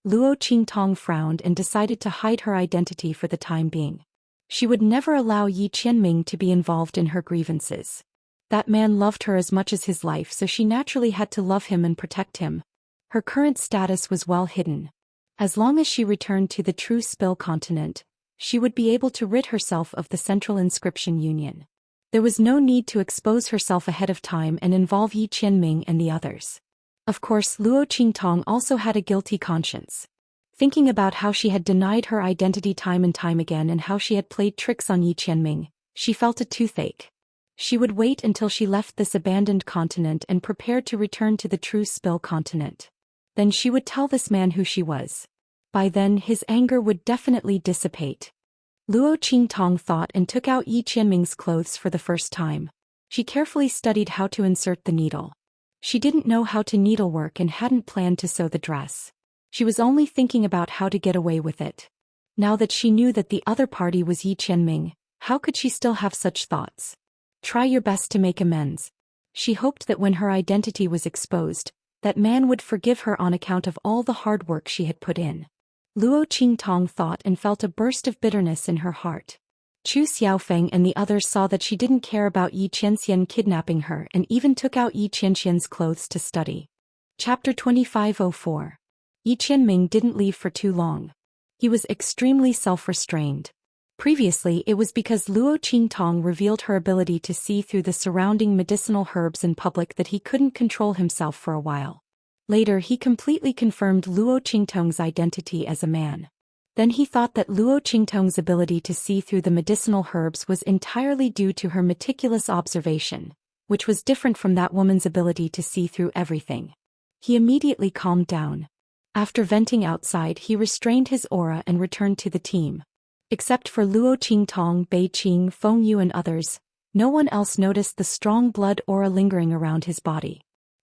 Luo Qingtong frowned and decided to hide her identity for the time being. She would never allow Yi Qianming to be involved in her grievances. That man loved her as much as his life, so she naturally had to love him and protect him. Her current status was well hidden. As long as she returned to the True Spill Continent, she would be able to rid herself of the Central Inscription Union. There was no need to expose herself ahead of time and involve Yi Qianming and the others. Of course, Luo Qingtong also had a guilty conscience. Thinking about how she had denied her identity time and time again and how she had played tricks on Yi Qianming, she felt a toothache. She would wait until she left this abandoned continent and prepared to return to the True Spill Continent. Then she would tell this man who she was. By then, his anger would definitely dissipate. Luo Qingtong thought and took out Yi Qianming's clothes for the first time. She carefully studied how to insert the needle. She didn't know how to needlework and hadn't planned to sew the dress. She was only thinking about how to get away with it. Now that she knew that the other party was Yi Qianming, how could she still have such thoughts? Try your best to make amends. She hoped that when her identity was exposed, that man would forgive her on account of all the hard work she had put in. Luo Qingtong thought and felt a burst of bitterness in her heart. Chu Xiaofeng and the others saw that she didn't care about Yi Qianxian kidnapping her and even took out Yi Qianxian's clothes to study. Chapter 2504. Yi Qianming didn't leave for too long. He was extremely self-restrained. Previously, it was because Luo Qingtong revealed her ability to see through the surrounding medicinal herbs in public that he couldn't control himself for a while. Later, he completely confirmed Luo Qingtong's identity as a man. Then he thought that Luo Qingtong's ability to see through the medicinal herbs was entirely due to her meticulous observation, which was different from that woman's ability to see through everything. He immediately calmed down. After venting outside, he restrained his aura and returned to the team. Except for Luo Qingtong, Bei Qing, Feng Yu and others, no one else noticed the strong blood aura lingering around his body.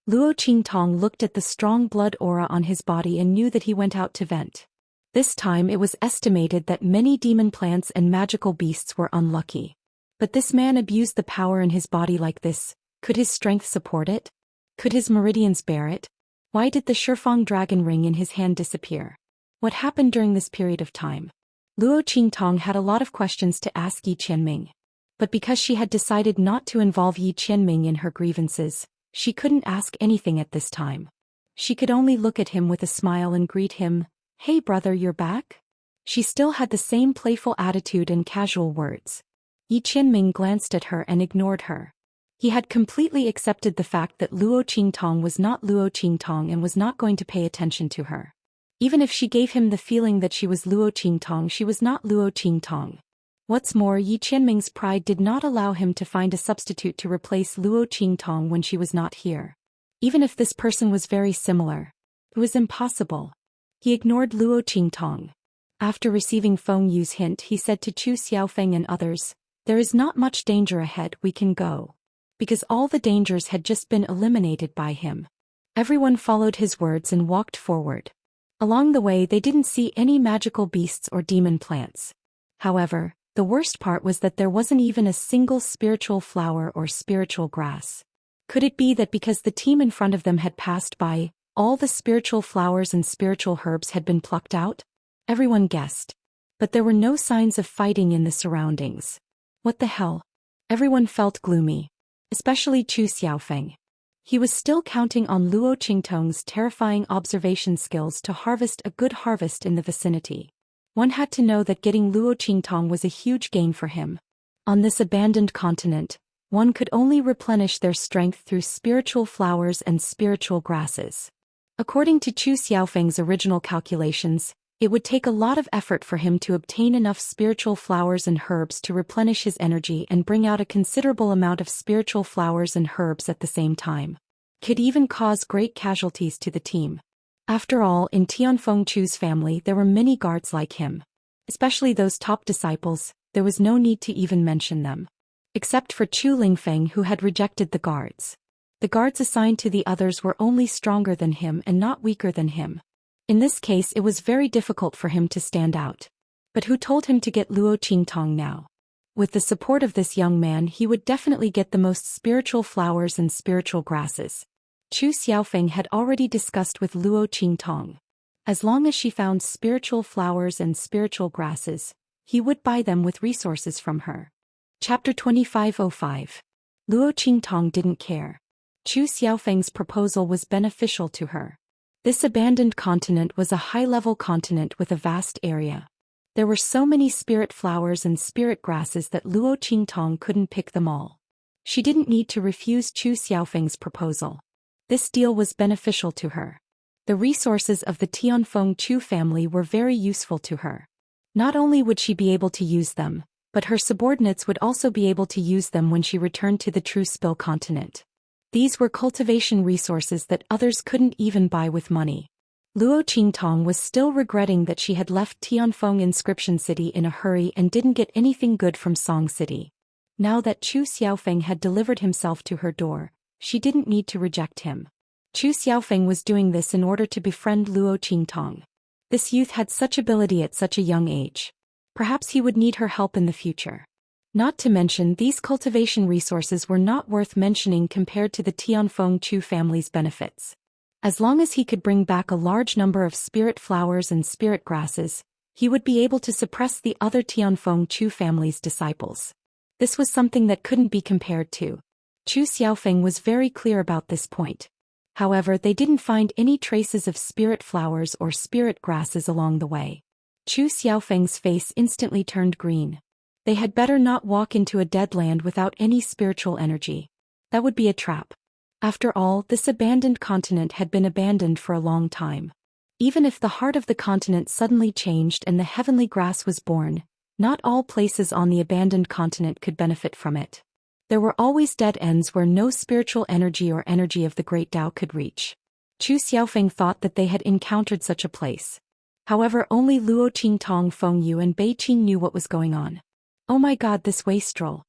Luo Qingtong looked at the strong blood aura on his body and knew that he went out to vent. This time it was estimated that many demon plants and magical beasts were unlucky. But this man abused the power in his body like this. Could his strength support it? Could his meridians bear it? Why did the Shifeng dragon ring in his hand disappear? What happened during this period of time? Luo Qingtong had a lot of questions to ask Yi Qianming. But because she had decided not to involve Yi Qianming in her grievances, she couldn't ask anything at this time. She could only look at him with a smile and greet him, "Hey brother, you're back?" She still had the same playful attitude and casual words. Yi Qianming glanced at her and ignored her. He had completely accepted the fact that Luo Qingtong was not Luo Qingtong and was not going to pay attention to her. Even if she gave him the feeling that she was Luo Qingtong, she was not Luo Qingtong. What's more, Yi Qianming's pride did not allow him to find a substitute to replace Luo Qingtong when she was not here. Even if this person was very similar, it was impossible. He ignored Luo Qingtong. After receiving Feng Yu's hint, he said to Chu Xiaofeng and others, "There is not much danger ahead, we can go." Because all the dangers had just been eliminated by him. Everyone followed his words and walked forward. Along the way they didn't see any magical beasts or demon plants. However, the worst part was that there wasn't even a single spiritual flower or spiritual grass. Could it be that because the team in front of them had passed by, all the spiritual flowers and spiritual herbs had been plucked out? Everyone guessed. But there were no signs of fighting in the surroundings. What the hell? Everyone felt gloomy. Especially Chu Xiaofeng. He was still counting on Luo Qingtong's terrifying observation skills to harvest a good harvest in the vicinity. One had to know that getting Luo Qingtong was a huge gain for him. On this abandoned continent, one could only replenish their strength through spiritual flowers and spiritual grasses. According to Chu Xiaofeng's original calculations, it would take a lot of effort for him to obtain enough spiritual flowers and herbs to replenish his energy and bring out a considerable amount of spiritual flowers and herbs at the same time. Could even cause great casualties to the team. After all, in Tianfeng Chu's family there were many guards like him. Especially those top disciples, there was no need to even mention them. Except for Chu Lingfeng, who had rejected the guards. The guards assigned to the others were only stronger than him and not weaker than him. In this case it was very difficult for him to stand out. But who told him to get Luo Qingtong now? With the support of this young man he would definitely get the most spiritual flowers and spiritual grasses. Chu Xiaofeng had already discussed with Luo Qingtong. As long as she found spiritual flowers and spiritual grasses, he would buy them with resources from her. Chapter 2505. Luo Qingtong didn't care. Chu Xiaofeng's proposal was beneficial to her. This abandoned continent was a high-level continent with a vast area. There were so many spirit flowers and spirit grasses that Luo Qingtong couldn't pick them all. She didn't need to refuse Chu Xiaofeng's proposal. This deal was beneficial to her. The resources of the Tianfeng Chu family were very useful to her. Not only would she be able to use them, but her subordinates would also be able to use them when she returned to the True Spill continent. These were cultivation resources that others couldn't even buy with money. Luo Qingtong was still regretting that she had left Tianfeng Inscription City in a hurry and didn't get anything good from Song City. Now that Chu Xiaofeng had delivered himself to her door, she didn't need to reject him. Chu Xiaofeng was doing this in order to befriend Luo Qingtong. This youth had such ability at such a young age. Perhaps he would need her help in the future. Not to mention, these cultivation resources were not worth mentioning compared to the Tianfeng Chu family's benefits. As long as he could bring back a large number of spirit flowers and spirit grasses, he would be able to suppress the other Tianfeng Chu family's disciples. This was something that couldn't be compared to. Chu Xiaofeng was very clear about this point. However, they didn't find any traces of spirit flowers or spirit grasses along the way. Chu Xiaofeng's face instantly turned green. They had better not walk into a dead land without any spiritual energy. That would be a trap. After all, this abandoned continent had been abandoned for a long time. Even if the heart of the continent suddenly changed and the heavenly grass was born, not all places on the abandoned continent could benefit from it. There were always dead ends where no spiritual energy or energy of the great Tao could reach. Chu Xiaofeng thought that they had encountered such a place. However, only Luo Qingtong, Feng Yu and Bei Qing knew what was going on. Oh my god, this wastrel.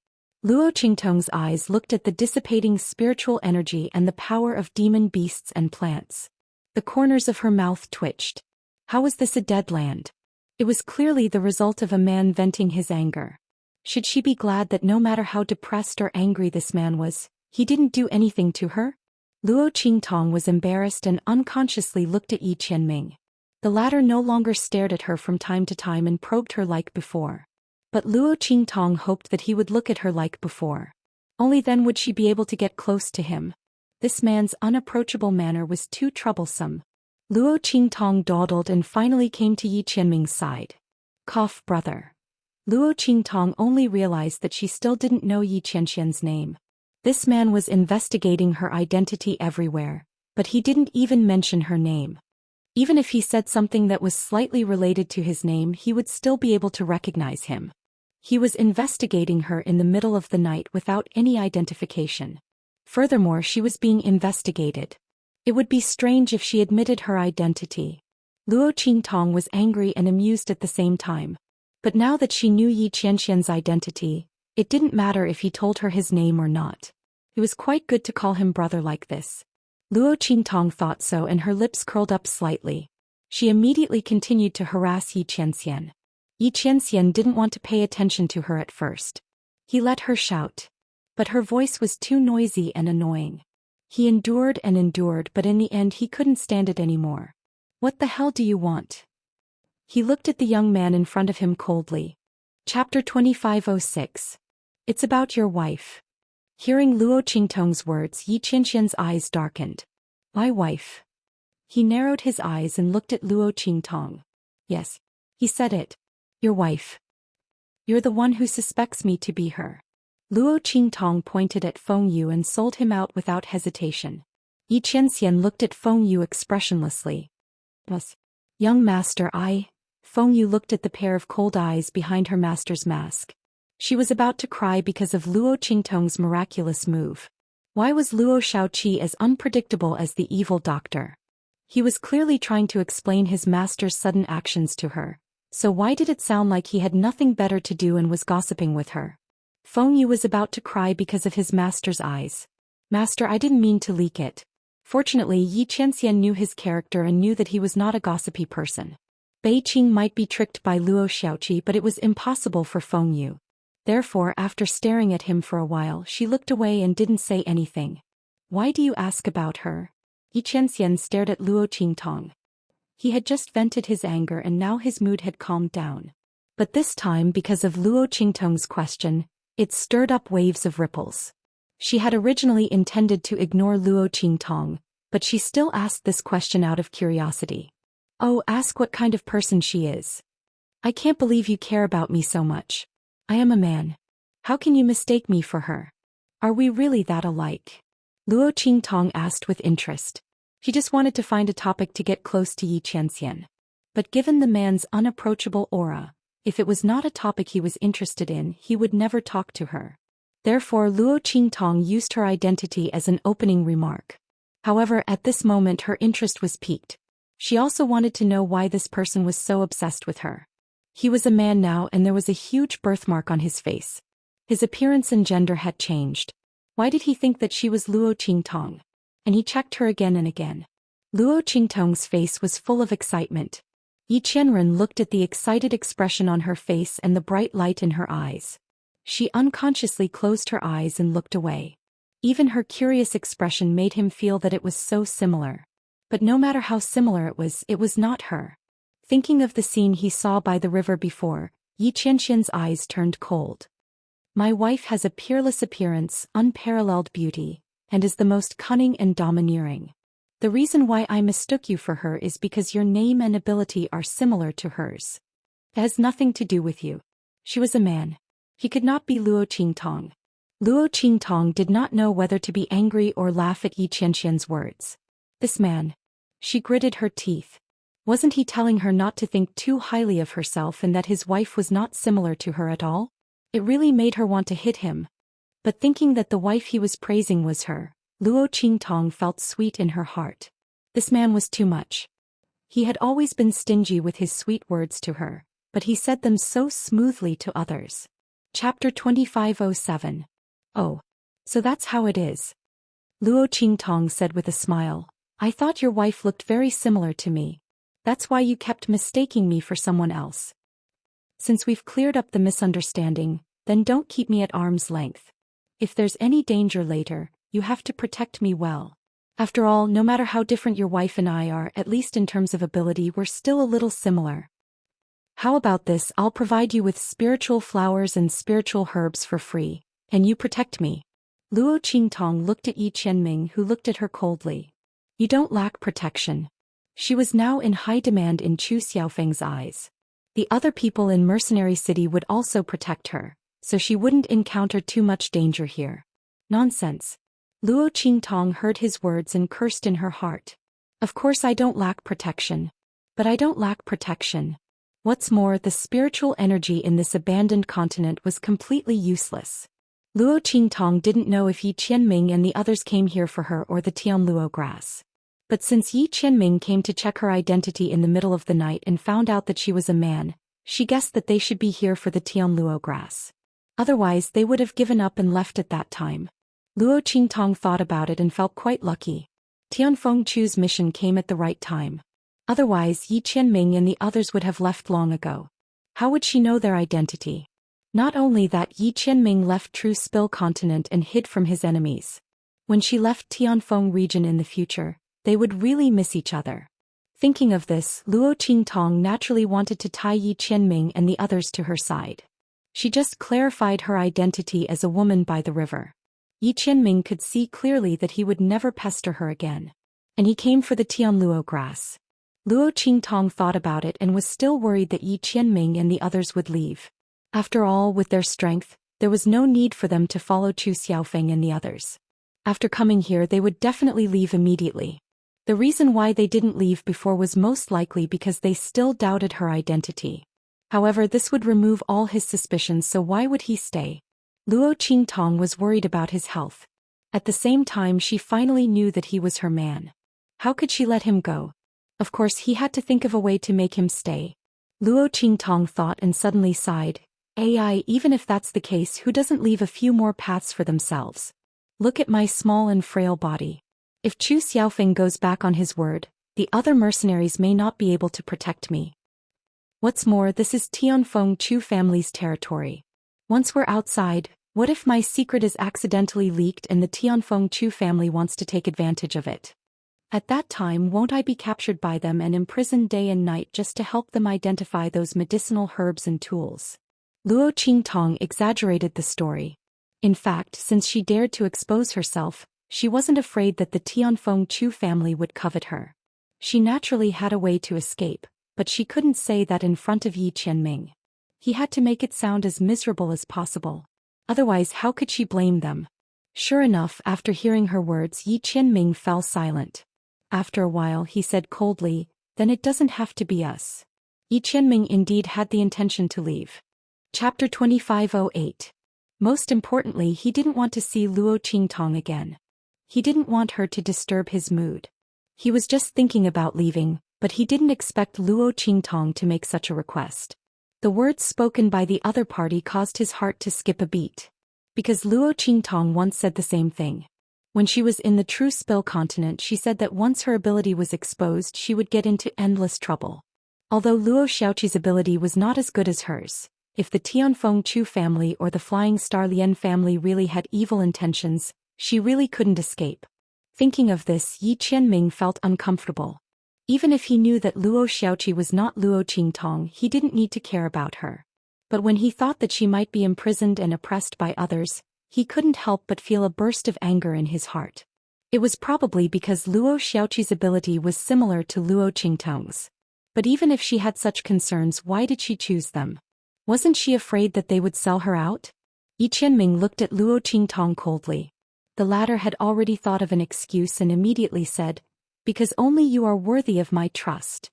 Luo Qingtong's eyes looked at the dissipating spiritual energy and the power of demon beasts and plants. The corners of her mouth twitched. How was this a dead land? It was clearly the result of a man venting his anger. Should she be glad that no matter how depressed or angry this man was, he didn't do anything to her? Luo Qingtong was embarrassed and unconsciously looked at Yi Qianming. The latter no longer stared at her from time to time and probed her like before. But Luo Qingtong hoped that he would look at her like before. Only then would she be able to get close to him. This man's unapproachable manner was too troublesome. Luo Qingtong dawdled and finally came to Yi Qianming's side. Cough, brother. Luo Qingtong only realized that she still didn't know Yi Qianxian's name. This man was investigating her identity everywhere, but he didn't even mention her name. Even if he said something that was slightly related to his name, he would still be able to recognize him. He was investigating her in the middle of the night without any identification. Furthermore, she was being investigated. It would be strange if she admitted her identity. Luo Qingtong was angry and amused at the same time. But now that she knew Yi Qianxian's identity, it didn't matter if he told her his name or not. It was quite good to call him brother like this. Luo Qingtong thought so, and her lips curled up slightly. She immediately continued to harass Yi Qianxian. Yi Qianxian didn't want to pay attention to her at first. He let her shout. But her voice was too noisy and annoying. He endured and endured, but in the end he couldn't stand it anymore. What the hell do you want? He looked at the young man in front of him coldly. Chapter 2506. It's about your wife. Hearing Luo Qingtong's words, Yi Qianxian's eyes darkened. My wife? He narrowed his eyes and looked at Luo Qingtong. Yes. He said it. Your wife. You're the one who suspects me to be her. Luo Qingtong pointed at Feng Yu and sold him out without hesitation. Yi Qianxian looked at Feng Yu expressionlessly. Was. Young master, Feng Yu looked at the pair of cold eyes behind her master's mask. She was about to cry because of Luo Qingtong's miraculous move. Why was Luo Shaoqi as unpredictable as the evil doctor? He was clearly trying to explain his master's sudden actions to her. So why did it sound like he had nothing better to do and was gossiping with her? Feng Yu was about to cry because of his master's eyes. Master, I didn't mean to leak it. Fortunately, Yi Qianxian knew his character and knew that he was not a gossipy person. Bei Qing might be tricked by Luo Shaoqi, but it was impossible for Feng Yu. Therefore, after staring at him for a while, she looked away and didn't say anything. Why do you ask about her? Yi Qianxian stared at Luo Qingtong. He had just vented his anger and now his mood had calmed down. But this time, because of Luo Qingtong's question, it stirred up waves of ripples. She had originally intended to ignore Luo Qingtong, but she still asked this question out of curiosity. Oh, ask what kind of person she is. I can't believe you care about me so much. I am a man. How can you mistake me for her? Are we really that alike? Luo Qingtong asked with interest. She just wanted to find a topic to get close to Yi Qianxian. But given the man's unapproachable aura, if it was not a topic he was interested in, he would never talk to her. Therefore, Luo Qingtong used her identity as an opening remark. However, at this moment her interest was piqued. She also wanted to know why this person was so obsessed with her. He was a man now and there was a huge birthmark on his face. His appearance and gender had changed. Why did he think that she was Luo Qingtong? And he checked her again and again. Luo Qingtong's face was full of excitement. Yi Qianren looked at the excited expression on her face and the bright light in her eyes. She unconsciously closed her eyes and looked away. Even her curious expression made him feel that it was so similar. But no matter how similar it was not her. Thinking of the scene he saw by the river before, Yi Qianxian's eyes turned cold. My wife has a peerless appearance, unparalleled beauty, and is the most cunning and domineering. The reason why I mistook you for her is because your name and ability are similar to hers. It has nothing to do with you. She was a man. He could not be Luo Qingtong. Luo Qingtong did not know whether to be angry or laugh at Yi Qianxian's words. This man. She gritted her teeth. Wasn't he telling her not to think too highly of herself and that his wife was not similar to her at all? It really made her want to hit him. But thinking that the wife he was praising was her, Luo Qingtong felt sweet in her heart. This man was too much. He had always been stingy with his sweet words to her, but he said them so smoothly to others. Chapter 2507. Oh. So that's how it is. Luo Qingtong said with a smile. I thought your wife looked very similar to me. That's why you kept mistaking me for someone else. Since we've cleared up the misunderstanding, then don't keep me at arm's length. If there's any danger later, you have to protect me well. After all, no matter how different your wife and I are, at least in terms of ability, we're still a little similar. How about this? I'll provide you with spiritual flowers and spiritual herbs for free, and you protect me. Luo Qingtong looked at Yi Qianming, who looked at her coldly. You don't lack protection. She was now in high demand in Chu Xiaofeng's eyes. The other people in Mercenary City would also protect her, so she wouldn't encounter too much danger here. Nonsense. Luo Qingtong heard his words and cursed in her heart. Of course I don't lack protection. But I don't lack protection. What's more, the spiritual energy in this abandoned continent was completely useless. Luo Qingtong didn't know if Yi Qianming and the others came here for her or the Tianluo grass. But since Yi Qianming came to check her identity in the middle of the night and found out that she was a man, she guessed that they should be here for the Tianluo grass. Otherwise they would have given up and left at that time. Luo Qingtong thought about it and felt quite lucky. Tianfeng Chu's mission came at the right time. Otherwise Yi Qianming and the others would have left long ago. How would she know their identity? Not only that, Yi Qianming left True Spill Continent and hid from his enemies. When she left Tianfeng region in the future, they would really miss each other. Thinking of this, Luo Qingtong naturally wanted to tie Yi Qianming and the others to her side. She just clarified her identity as a woman by the river. Yi Qianming could see clearly that he would never pester her again. And he came for the Tianluo grass. Luo Qingtong thought about it and was still worried that Yi Qianming and the others would leave. After all, with their strength, there was no need for them to follow Chu Xiaofeng and the others. After coming here they would definitely leave immediately. The reason why they didn't leave before was most likely because they still doubted her identity. However, this would remove all his suspicions, so why would he stay? Luo Qingtong was worried about his health. At the same time, she finally knew that he was her man. How could she let him go? Of course, he had to think of a way to make him stay. Luo Qingtong thought and suddenly sighed. Even if that's the case, who doesn't leave a few more paths for themselves? Look at my small and frail body. If Chu Xiaofeng goes back on his word, the other mercenaries may not be able to protect me. What's more, this is Tianfeng Chu family's territory. Once we're outside, what if my secret is accidentally leaked and the Tianfeng Chu family wants to take advantage of it? At that time, won't I be captured by them and imprisoned day and night just to help them identify those medicinal herbs and tools? Luo Qingtong exaggerated the story. In fact, since she dared to expose herself, she wasn't afraid that the Tianfeng Chu family would covet her. She naturally had a way to escape, but she couldn't say that in front of Yi Qianming. He had to make it sound as miserable as possible. Otherwise, how could she blame them? Sure enough, after hearing her words, Yi Qianming fell silent. After a while, he said coldly, "Then it doesn't have to be us." Yi Qianming indeed had the intention to leave. Chapter 2508. Most importantly, he didn't want to see Luo Qingtong again. He didn't want her to disturb his mood. He was just thinking about leaving, but he didn't expect Luo Qingtong to make such a request. The words spoken by the other party caused his heart to skip a beat. Because Luo Qingtong once said the same thing. When she was in the True Spill Continent, she said that once her ability was exposed, she would get into endless trouble. Although Luo Xiaoqi's ability was not as good as hers, if the Tianfeng Chu family or the Flying Star Lien family really had evil intentions, she really couldn't escape. Thinking of this, Yi Qianming felt uncomfortable. Even if he knew that Luo Xiaoqi was not Luo Qingtong, he didn't need to care about her. But when he thought that she might be imprisoned and oppressed by others, he couldn't help but feel a burst of anger in his heart. It was probably because Luo Xiaoqi's ability was similar to Luo Qingtong's. But even if she had such concerns, why did she choose them? Wasn't she afraid that they would sell her out? Yi Qianming looked at Luo Qingtong coldly. The latter had already thought of an excuse and immediately said, "Because only you are worthy of my trust.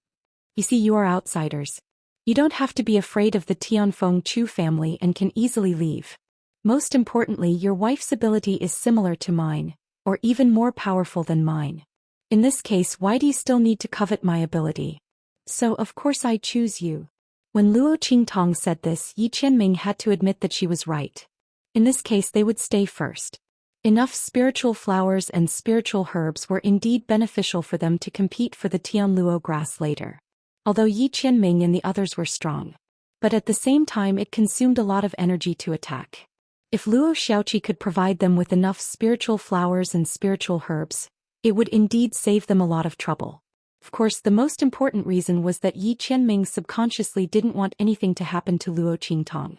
You see, you are outsiders. You don't have to be afraid of the Tianfeng Chu family and can easily leave. Most importantly, your wife's ability is similar to mine, or even more powerful than mine. In this case, why do you still need to covet my ability? So of course I choose you." When Luo Qingtong said this, Yi Qianming had to admit that she was right. In this case, they would stay first. Enough spiritual flowers and spiritual herbs were indeed beneficial for them to compete for the Tianluo grass later. although Yi Qianming and the others were strong. But at the same time it consumed a lot of energy to attack. If Luo Xiaoqi could provide them with enough spiritual flowers and spiritual herbs, it would indeed save them a lot of trouble. Of course, the most important reason was that Yi Qianming subconsciously didn't want anything to happen to Luo Qingtong.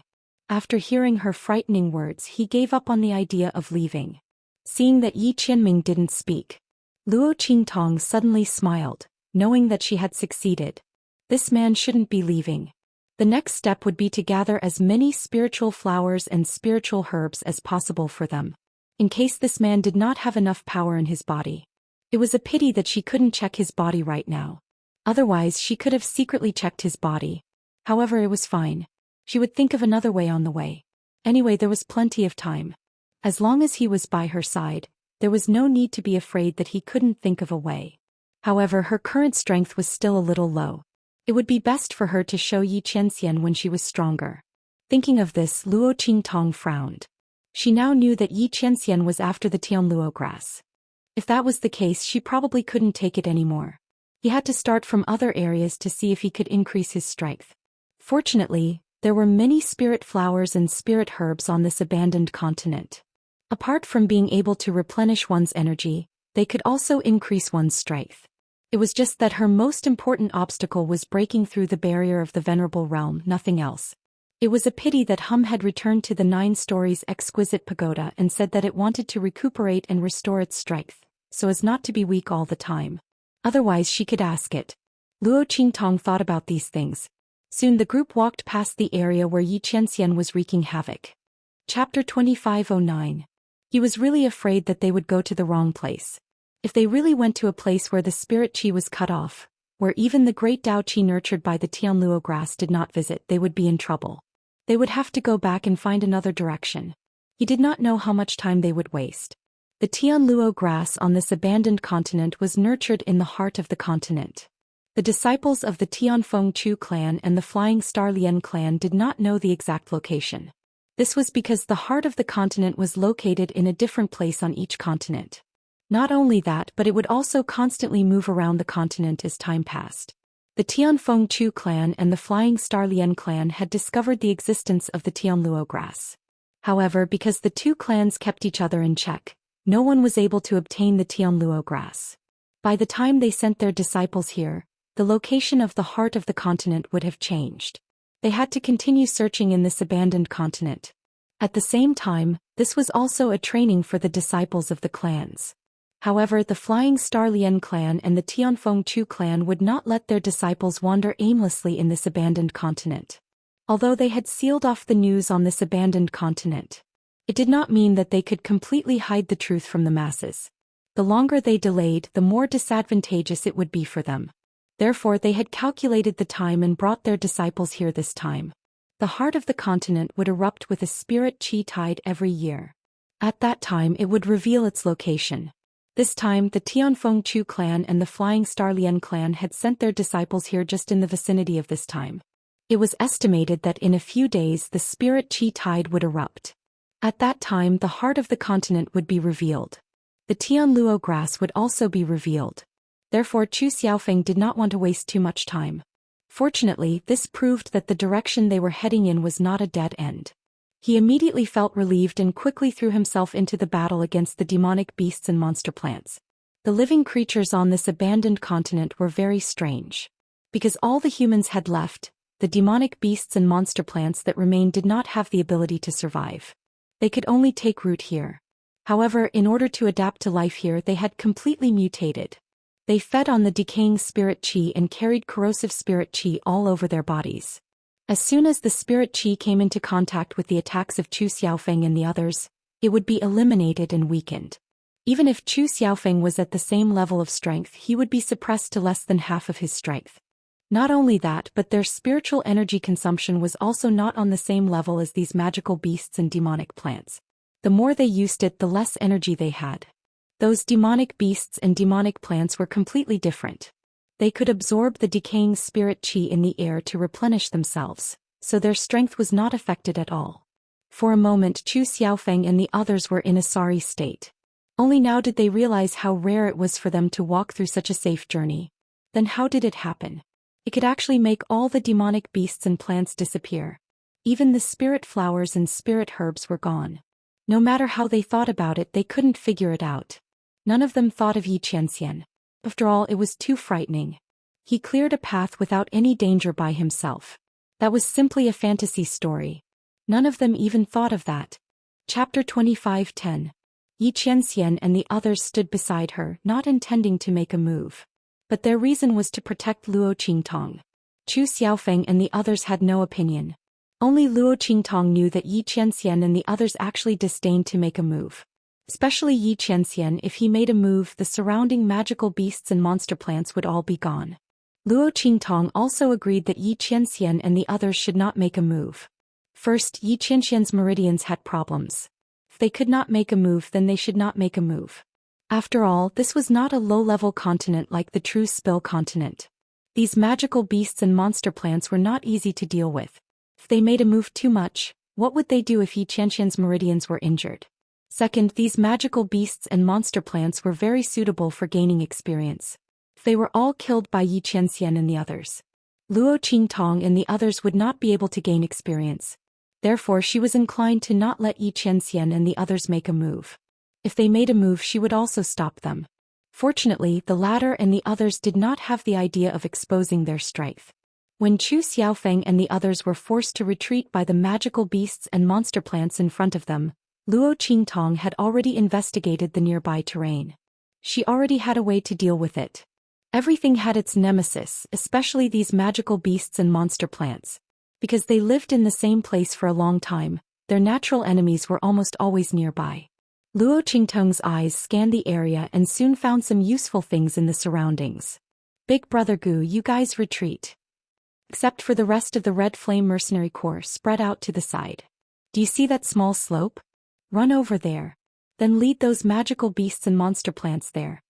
After hearing her frightening words, he gave up on the idea of leaving. Seeing that Yi Qianming didn't speak, Luo Qingtong suddenly smiled, knowing that she had succeeded. This man shouldn't be leaving. The next step would be to gather as many spiritual flowers and spiritual herbs as possible for them, in case this man did not have enough power in his body. It was a pity that she couldn't check his body right now. Otherwise she could have secretly checked his body. However, it was fine. She would think of another way on the way. Anyway, there was plenty of time. As long as he was by her side, there was no need to be afraid that he couldn't think of a way. However, her current strength was still a little low. It would be best for her to show Yi Qianxian when she was stronger. Thinking of this, Luo Qingtong frowned. She now knew that Yi Qianxian was after the Tianluo grass. If that was the case, she probably couldn't take it anymore. He had to start from other areas to see if he could increase his strength. Fortunately, there were many spirit flowers and spirit herbs on this abandoned continent. Apart from being able to replenish one's energy, they could also increase one's strength. It was just that her most important obstacle was breaking through the barrier of the Venerable Realm, nothing else. It was a pity that Hum had returned to the 9 stories exquisite pagoda and said that it wanted to recuperate and restore its strength, so as not to be weak all the time. Otherwise she could ask it. Luo Qingtong thought about these things. Soon the group walked past the area where Yi Qianxian was wreaking havoc. Chapter 2509. He was really afraid that they would go to the wrong place. If they really went to a place where the spirit qi was cut off, where even the great Dao qi nurtured by the Tianluo grass did not visit, they would be in trouble. They would have to go back and find another direction. He did not know how much time they would waste. The Tianluo grass on this abandoned continent was nurtured in the heart of the continent. The disciples of the Tianfeng Chu clan and the Flying Star Lian clan did not know the exact location. This was because the heart of the continent was located in a different place on each continent. Not only that, but it would also constantly move around the continent as time passed. The Tianfeng Chu clan and the Flying Star Lian clan had discovered the existence of the Tianluo grass. However, because the two clans kept each other in check, no one was able to obtain the Tianluo grass. By the time they sent their disciples here, the location of the heart of the continent would have changed. They had to continue searching in this abandoned continent. At the same time, this was also a training for the disciples of the clans. However, the Flying Star Lian clan and the Tianfeng Chu clan would not let their disciples wander aimlessly in this abandoned continent. Although they had sealed off the news on this abandoned continent, it did not mean that they could completely hide the truth from the masses. The longer they delayed, the more disadvantageous it would be for them. Therefore they had calculated the time and brought their disciples here this time. The heart of the continent would erupt with a spirit qi tide every year. At that time it would reveal its location. This time the Tianfeng Chu clan and the Flying Star Lian clan had sent their disciples here just in the vicinity of this time. It was estimated that in a few days the spirit qi tide would erupt. At that time the heart of the continent would be revealed. The Tianluo grass would also be revealed. Therefore Chu Xiaofeng did not want to waste too much time. Fortunately, this proved that the direction they were heading in was not a dead end. He immediately felt relieved and quickly threw himself into the battle against the demonic beasts and monster plants. The living creatures on this abandoned continent were very strange. Because all the humans had left, the demonic beasts and monster plants that remained did not have the ability to survive. They could only take root here. However, in order to adapt to life here, they had completely mutated. They fed on the decaying spirit qi and carried corrosive spirit qi all over their bodies. As soon as the spirit qi came into contact with the attacks of Chu Xiaofeng and the others, it would be eliminated and weakened. Even if Chu Xiaofeng was at the same level of strength, he would be suppressed to less than half of his strength. Not only that, but their spiritual energy consumption was also not on the same level as these magical beasts and demonic plants. The more they used it, the less energy they had. Those demonic beasts and demonic plants were completely different. They could absorb the decaying spirit qi in the air to replenish themselves, so their strength was not affected at all. For a moment Chu Xiaofeng and the others were in a sorry state. Only now did they realize how rare it was for them to walk through such a safe journey. Then how did it happen? It could actually make all the demonic beasts and plants disappear. Even the spirit flowers and spirit herbs were gone. No matter how they thought about it, they couldn't figure it out. None of them thought of Xianxia. After all, it was too frightening. He cleared a path without any danger by himself. That was simply a fantasy story. None of them even thought of that. Chapter 25:10. Xianxia and the others stood beside her, not intending to make a move. But their reason was to protect Luo Qingtong. Zhou Xian and the others had no opinion. Only Luo Qingtong knew that Xianxia and the others actually disdained to make a move. Especially Xianxia, if he made a move, the surrounding magical beasts and monster plants would all be gone. Luo Qingtong also agreed that Xianxia and the others should not make a move. First, Xianxia's meridians had problems. If they could not make a move, then they should not make a move. After all, this was not a low-level continent like the true Spill continent. These magical beasts and monster plants were not easy to deal with. If they made a move too much, what would they do if Xianxia's meridians were injured? Second, these magical beasts and monster plants were very suitable for gaining experience. If they were all killed by Xianxia and the others, Luo Qingtong and the others would not be able to gain experience. Therefore, she was inclined to not let Xianxia and the others make a move. If they made a move, she would also stop them. Fortunately, the latter and the others did not have the idea of exposing their strength. When Zhou Xian and the others were forced to retreat by the magical beasts and monster plants in front of them, Luo Qingtong had already investigated the nearby terrain. She already had a way to deal with it. Everything had its nemesis, especially these magical beasts and monster plants. Because they lived in the same place for a long time, their natural enemies were almost always nearby. Luo Qingtong's eyes scanned the area and soon found some useful things in the surroundings. Big Brother Gu, you guys retreat. Except for the rest of the Red Flame Mercenary Corps spread out to the side. Do you see that small slope? Run over there. Then lead those magical beasts and monster plants there.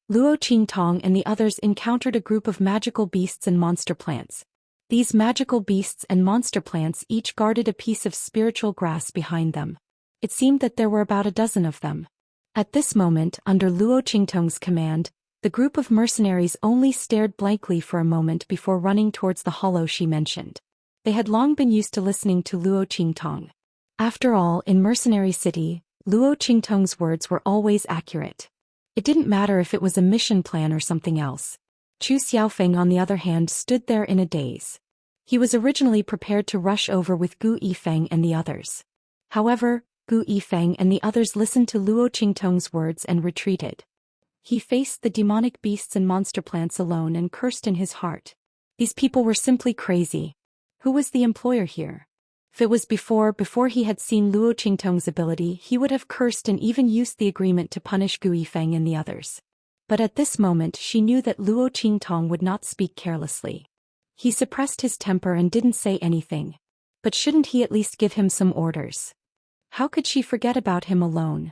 Luo Qingtong and the others encountered a group of magical beasts and monster plants. These magical beasts and monster plants each guarded a piece of spiritual grass behind them. It seemed that there were about a dozen of them. At this moment, under Luo Qingtong's command, the group of mercenaries only stared blankly for a moment before running towards the hollow she mentioned. They had long been used to listening to Luo Qingtong. After all, in Mercenary City, Luo Qingtong's words were always accurate. It didn't matter if it was a mission plan or something else. Zhou Xian, on the other hand, stood there in a daze. He was originally prepared to rush over with Gu Yifeng and the others. However, Gu Yifeng and the others listened to Luo Qingtong's words and retreated. He faced the demonic beasts and monster plants alone and cursed in his heart. These people were simply crazy. Who was the employer here? If it was before he had seen Luo Qingtong's ability, he would have cursed and even used the agreement to punish Gu Yifeng and the others. But at this moment she knew that Luo Qingtong would not speak carelessly. He suppressed his temper and didn't say anything. But shouldn't he at least give him some orders? How could she forget about him alone?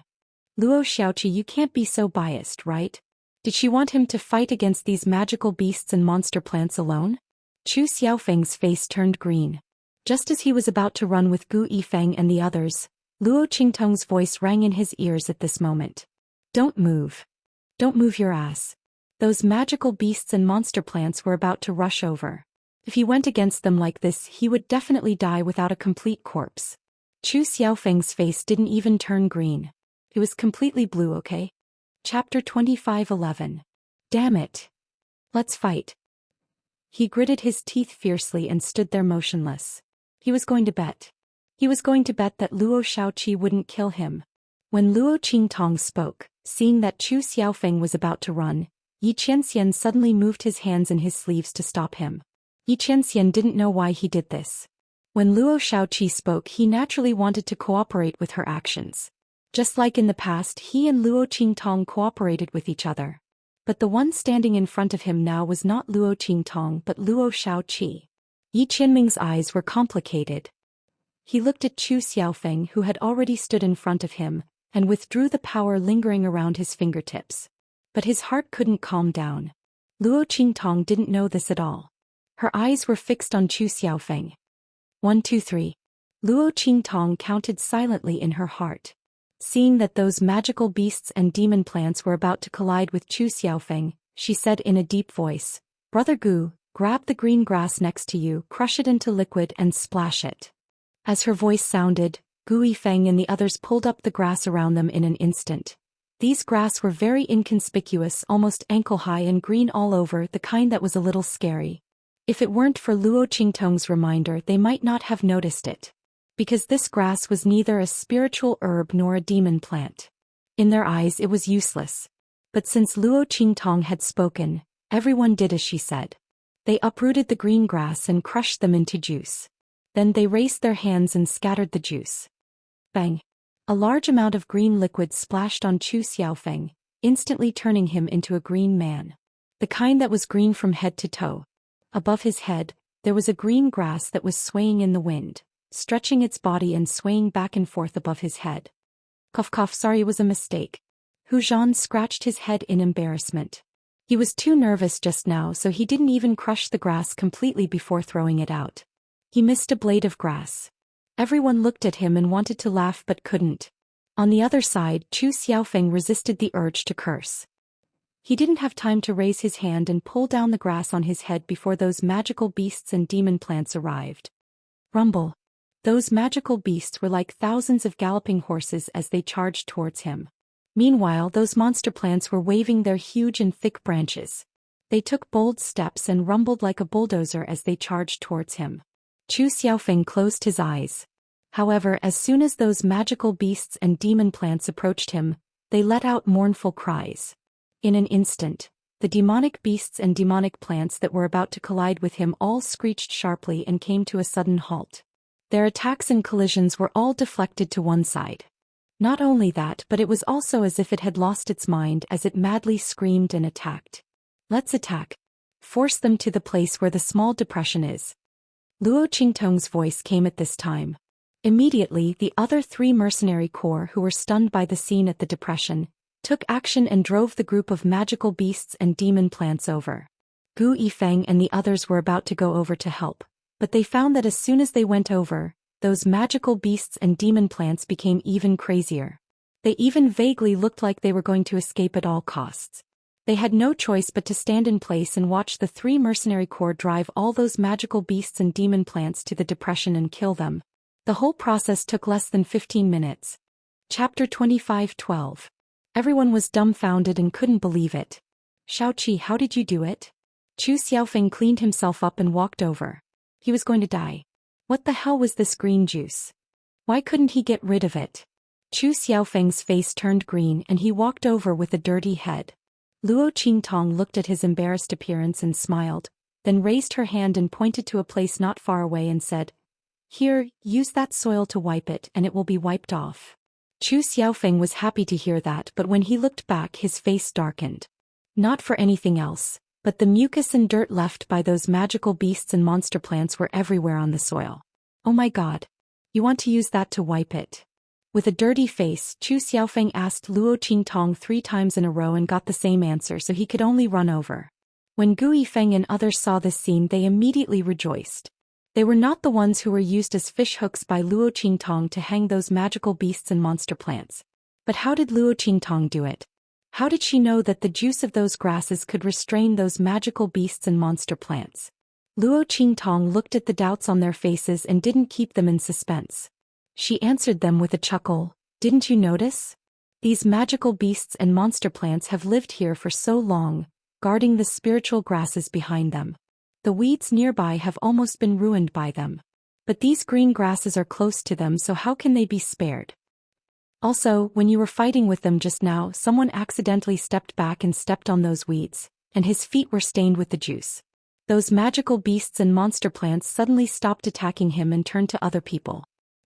Luo Xiaoqi, you can't be so biased, right? Did she want him to fight against these magical beasts and monster plants alone? Zhou Xiaofeng's face turned green. Just as he was about to run with Gu Yifeng and the others, Luo Qingtong's voice rang in his ears at this moment. Don't move. Don't move your ass. Those magical beasts and monster plants were about to rush over. If he went against them like this, he would definitely die without a complete corpse. Zhou Xiaofeng's face didn't even turn green. It was completely blue, okay? Chapter 25:11. Damn it. Let's fight. He gritted his teeth fiercely and stood there motionless. He was going to bet. He was going to bet that Luo Xiaoqi wouldn't kill him. When Luo Qingtong spoke, seeing that Zhou Xiaofeng was about to run, Xianxia suddenly moved his hands in his sleeves to stop him. Xianxia didn't know why he did this. When Luo Xiaoqi spoke, he naturally wanted to cooperate with her actions. Just like in the past, he and Luo Qingtong cooperated with each other. But the one standing in front of him now was not Luo Qingtong but Luo Xiaoqi. Yi Qianming's eyes were complicated. He looked at Zhou Xiaofeng, who had already stood in front of him, and withdrew the power lingering around his fingertips. But his heart couldn't calm down. Luo Qingtong didn't know this at all. Her eyes were fixed on Zhou Xiaofeng. 1, 2, 3. Luo Qingtong counted silently in her heart. Seeing that those magical beasts and demon plants were about to collide with Zhou Xiaofeng, she said in a deep voice, Brother Gu, Grab the green grass next to you, crush it into liquid and splash it. As her voice sounded, Gu Yifeng and the others pulled up the grass around them in an instant. These grass were very inconspicuous, almost ankle-high and green all over, the kind that was a little scary. If it weren't for Luo Qingtong's reminder, they might not have noticed it. Because this grass was neither a spiritual herb nor a demon plant. In their eyes it was useless. But since Luo Qingtong had spoken, everyone did as she said. They uprooted the green grass and crushed them into juice. Then they raised their hands and scattered the juice. Bang! A large amount of green liquid splashed on Zhou Xiaofeng, instantly turning him into a green man. The kind that was green from head to toe. Above his head, there was a green grass that was swaying in the wind, stretching its body and swaying back and forth above his head. Cough cough, sorry, it was a mistake. Hu Zhan scratched his head in embarrassment. He was too nervous just now, so he didn't even crush the grass completely before throwing it out. He missed a blade of grass. Everyone looked at him and wanted to laugh but couldn't. On the other side, Zhou Xiaofeng resisted the urge to curse. He didn't have time to raise his hand and pull down the grass on his head before those magical beasts and demon plants arrived. Rumble. Those magical beasts were like thousands of galloping horses as they charged towards him. Meanwhile, those monster plants were waving their huge and thick branches. They took bold steps and rumbled like a bulldozer as they charged towards him. Zhou Xiaofeng closed his eyes. However, as soon as those magical beasts and demon plants approached him, they let out mournful cries. In an instant, the demonic beasts and demonic plants that were about to collide with him all screeched sharply and came to a sudden halt. Their attacks and collisions were all deflected to one side. Not only that, but it was also as if it had lost its mind as it madly screamed and attacked. Let's attack. Force them to the place where the small depression is. Luo Qingtong's voice came at this time. Immediately, the other 3 mercenary corps who were stunned by the scene at the depression, took action and drove the group of magical beasts and demon plants over. Gu Yifeng and the others were about to go over to help, but they found that as soon as they went over, those magical beasts and demon plants became even crazier. They even vaguely looked like they were going to escape at all costs. They had no choice but to stand in place and watch the 3 mercenary corps drive all those magical beasts and demon plants to the depression and kill them. The whole process took less than 15 minutes. Chapter 25:12. Everyone was dumbfounded and couldn't believe it. Shaoqi, how did you do it? Zhou Xiaofeng cleaned himself up and walked over. He was going to die. What the hell was this green juice? Why couldn't he get rid of it? Zhou Xiaofeng's face turned green and he walked over with a dirty head. Luo Qingtong looked at his embarrassed appearance and smiled, then raised her hand and pointed to a place not far away and said, "Here, use that soil to wipe it and it will be wiped off." Zhou Xiaofeng was happy to hear that, but when he looked back his face darkened. Not for anything else, but the mucus and dirt left by those magical beasts and monster plants were everywhere on the soil. Oh my god. You want to use that to wipe it? With a dirty face, Zhou Xiaofeng asked Luo Qingtong 3 times in a row and got the same answer, so he could only run over. When Gu Yifeng and others saw this scene, they immediately rejoiced. They were not the ones who were used as fish hooks by Luo Qingtong to hang those magical beasts and monster plants. But how did Luo Qingtong do it? How did she know that the juice of those grasses could restrain those magical beasts and monster plants? Luo Qingtong looked at the doubts on their faces and didn't keep them in suspense. She answered them with a chuckle. Didn't you notice? These magical beasts and monster plants have lived here for so long, guarding the spiritual grasses behind them. The weeds nearby have almost been ruined by them. But these green grasses are close to them, so how can they be spared? Also, when you were fighting with them just now, someone accidentally stepped back and stepped on those weeds, and his feet were stained with the juice. Those magical beasts and monster plants suddenly stopped attacking him and turned to other people.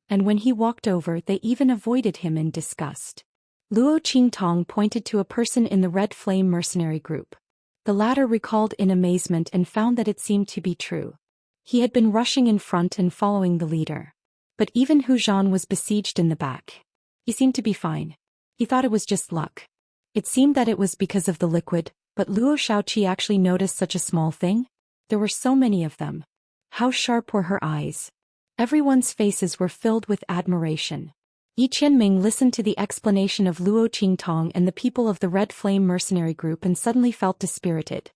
And when he walked over, they even avoided him in disgust. Luo Qingtong pointed to a person in the Red Flame mercenary group. The latter recalled in amazement and found that it seemed to be true. He had been rushing in front and following the leader. But even Hu Zhan was besieged in the back. He seemed to be fine. He thought it was just luck. It seemed that it was because of the liquid, but Luo Shaoqi actually noticed such a small thing? There were so many of them. How sharp were her eyes? Everyone's faces were filled with admiration. Yi Qianming listened to the explanation of Luo Qingtong and the people of the Red Flame mercenary group and suddenly felt dispirited.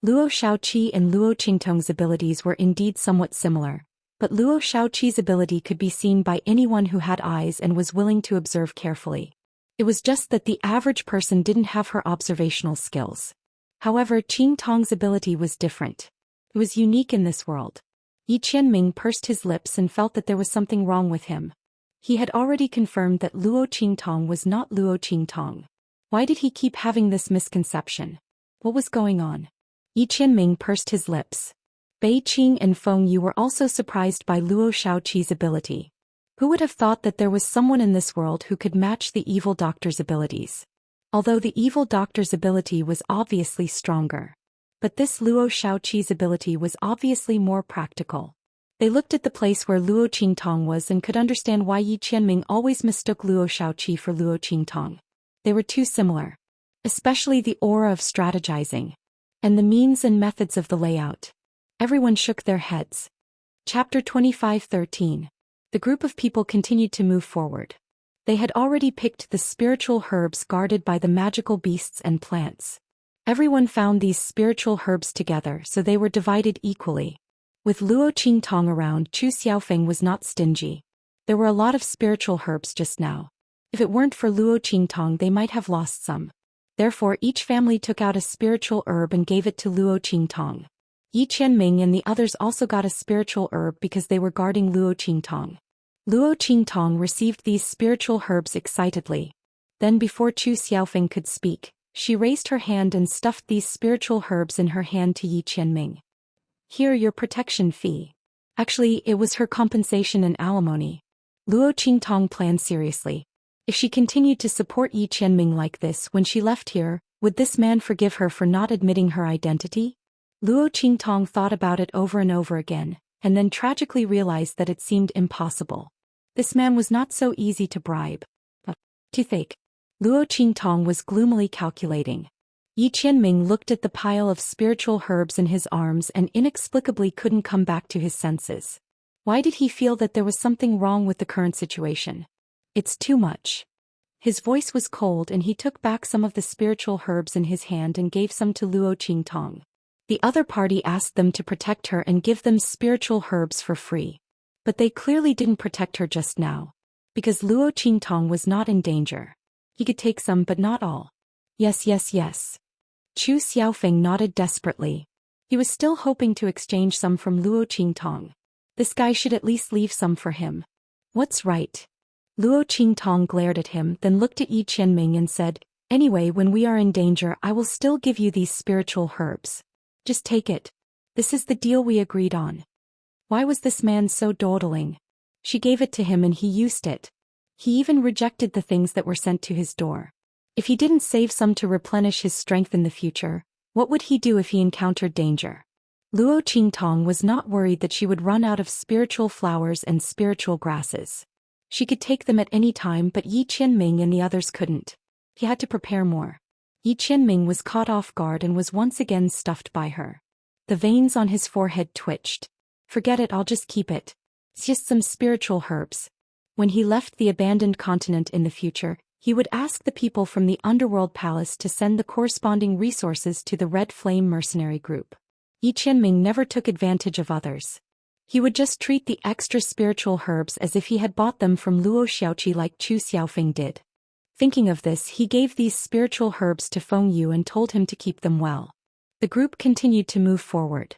Luo Shaoqi and Luo Qingtong's abilities were indeed somewhat similar, but Luo Shaoqi's ability could be seen by anyone who had eyes and was willing to observe carefully. It was just that the average person didn't have her observational skills. However, Qingtong's ability was different. It was unique in this world. Yi Qianming pursed his lips and felt that there was something wrong with him. He had already confirmed that Luo Qingtong was not Luo Qingtong. Why did he keep having this misconception? What was going on? Yi Qianming pursed his lips. Bei Qing and Feng Yu were also surprised by Luo Shaoqi's ability. Who would have thought that there was someone in this world who could match the evil doctor's abilities? Although the evil doctor's ability was obviously stronger. But this Luo Shaoqi's ability was obviously more practical. They looked at the place where Luo Qingtong was and could understand why Yi Qianming always mistook Luo Shaoqi for Luo Qingtong. They were too similar. Especially the aura of strategizing. And the means and methods of the layout. Everyone shook their heads. Chapter 25:13. The group of people continued to move forward. They had already picked the spiritual herbs guarded by the magical beasts and plants. Everyone found these spiritual herbs together, so they were divided equally. With Luo Qingtong around, Zhou Xian was not stingy. There were a lot of spiritual herbs just now. If it weren't for Luo Qingtong, they might have lost some. Therefore, each family took out a spiritual herb and gave it to Luo Qingtong. Yi Qianming and the others also got a spiritual herb because they were guarding Luo Qingtong. Luo Qingtong received these spiritual herbs excitedly. Then before Zhou Xiaofeng could speak, she raised her hand and stuffed these spiritual herbs in her hand to Yi Qianming. Here, your protection fee. Actually, it was her compensation and alimony. Luo Qingtong planned seriously. If she continued to support Yi Qianming like this when she left here, would this man forgive her for not admitting her identity? Luo Qingtong thought about it over and over again, and then tragically realized that it seemed impossible. This man was not so easy to bribe. Toothache. Luo Qingtong was gloomily calculating. Yi Qianming looked at the pile of spiritual herbs in his arms and inexplicably couldn't come back to his senses. Why did he feel that there was something wrong with the current situation? It's too much. His voice was cold and he took back some of the spiritual herbs in his hand and gave some to Luo Qingtong. The other party asked them to protect her and give them spiritual herbs for free. But they clearly didn't protect her just now. Because Luo Qingtong was not in danger. He could take some but not all. Yes. Zhou Xiaofeng nodded desperately. He was still hoping to exchange some from Luo Qingtong. This guy should at least leave some for him. What's right? Luo Qingtong glared at him, then looked at Yi Qianming and said, anyway, when we are in danger, I will still give you these spiritual herbs. Just take it. This is the deal we agreed on. Why was this man so dawdling? She gave it to him and he used it. He even rejected the things that were sent to his door. If he didn't save some to replenish his strength in the future, what would he do if he encountered danger? Luo Qingtong was not worried that she would run out of spiritual flowers and spiritual grasses. She could take them at any time, but Yi Qianming and the others couldn't. He had to prepare more. Yi Qianming was caught off guard and was once again stuffed by her. The veins on his forehead twitched. Forget it, I'll just keep it. It's just some spiritual herbs. When he left the abandoned continent in the future, he would ask the people from the underworld palace to send the corresponding resources to the Red Flame mercenary group. Yi Qianming never took advantage of others. He would just treat the extra spiritual herbs as if he had bought them from Luo Shaoqi like Zhou Xiaofeng did. Thinking of this, he gave these spiritual herbs to Feng Yu and told him to keep them well. The group continued to move forward.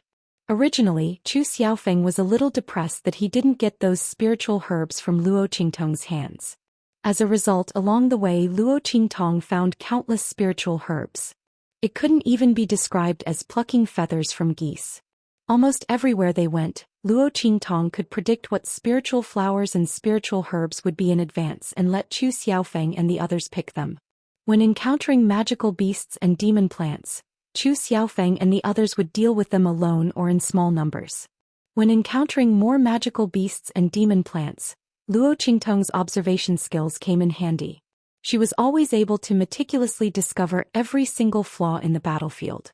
Originally, Zhou Xiaofeng was a little depressed that he didn't get those spiritual herbs from Luo Qingtong's hands. As a result, along the way, Luo Qingtong found countless spiritual herbs. It couldn't even be described as plucking feathers from geese. Almost everywhere they went, Luo Qingtong could predict what spiritual flowers and spiritual herbs would be in advance and let Zhou Xiaofeng and the others pick them. When encountering magical beasts and demon plants, Zhou Xiaofeng and the others would deal with them alone or in small numbers. When encountering more magical beasts and demon plants, Luo Qingtong's observation skills came in handy. She was always able to meticulously discover every single flaw in the battlefield.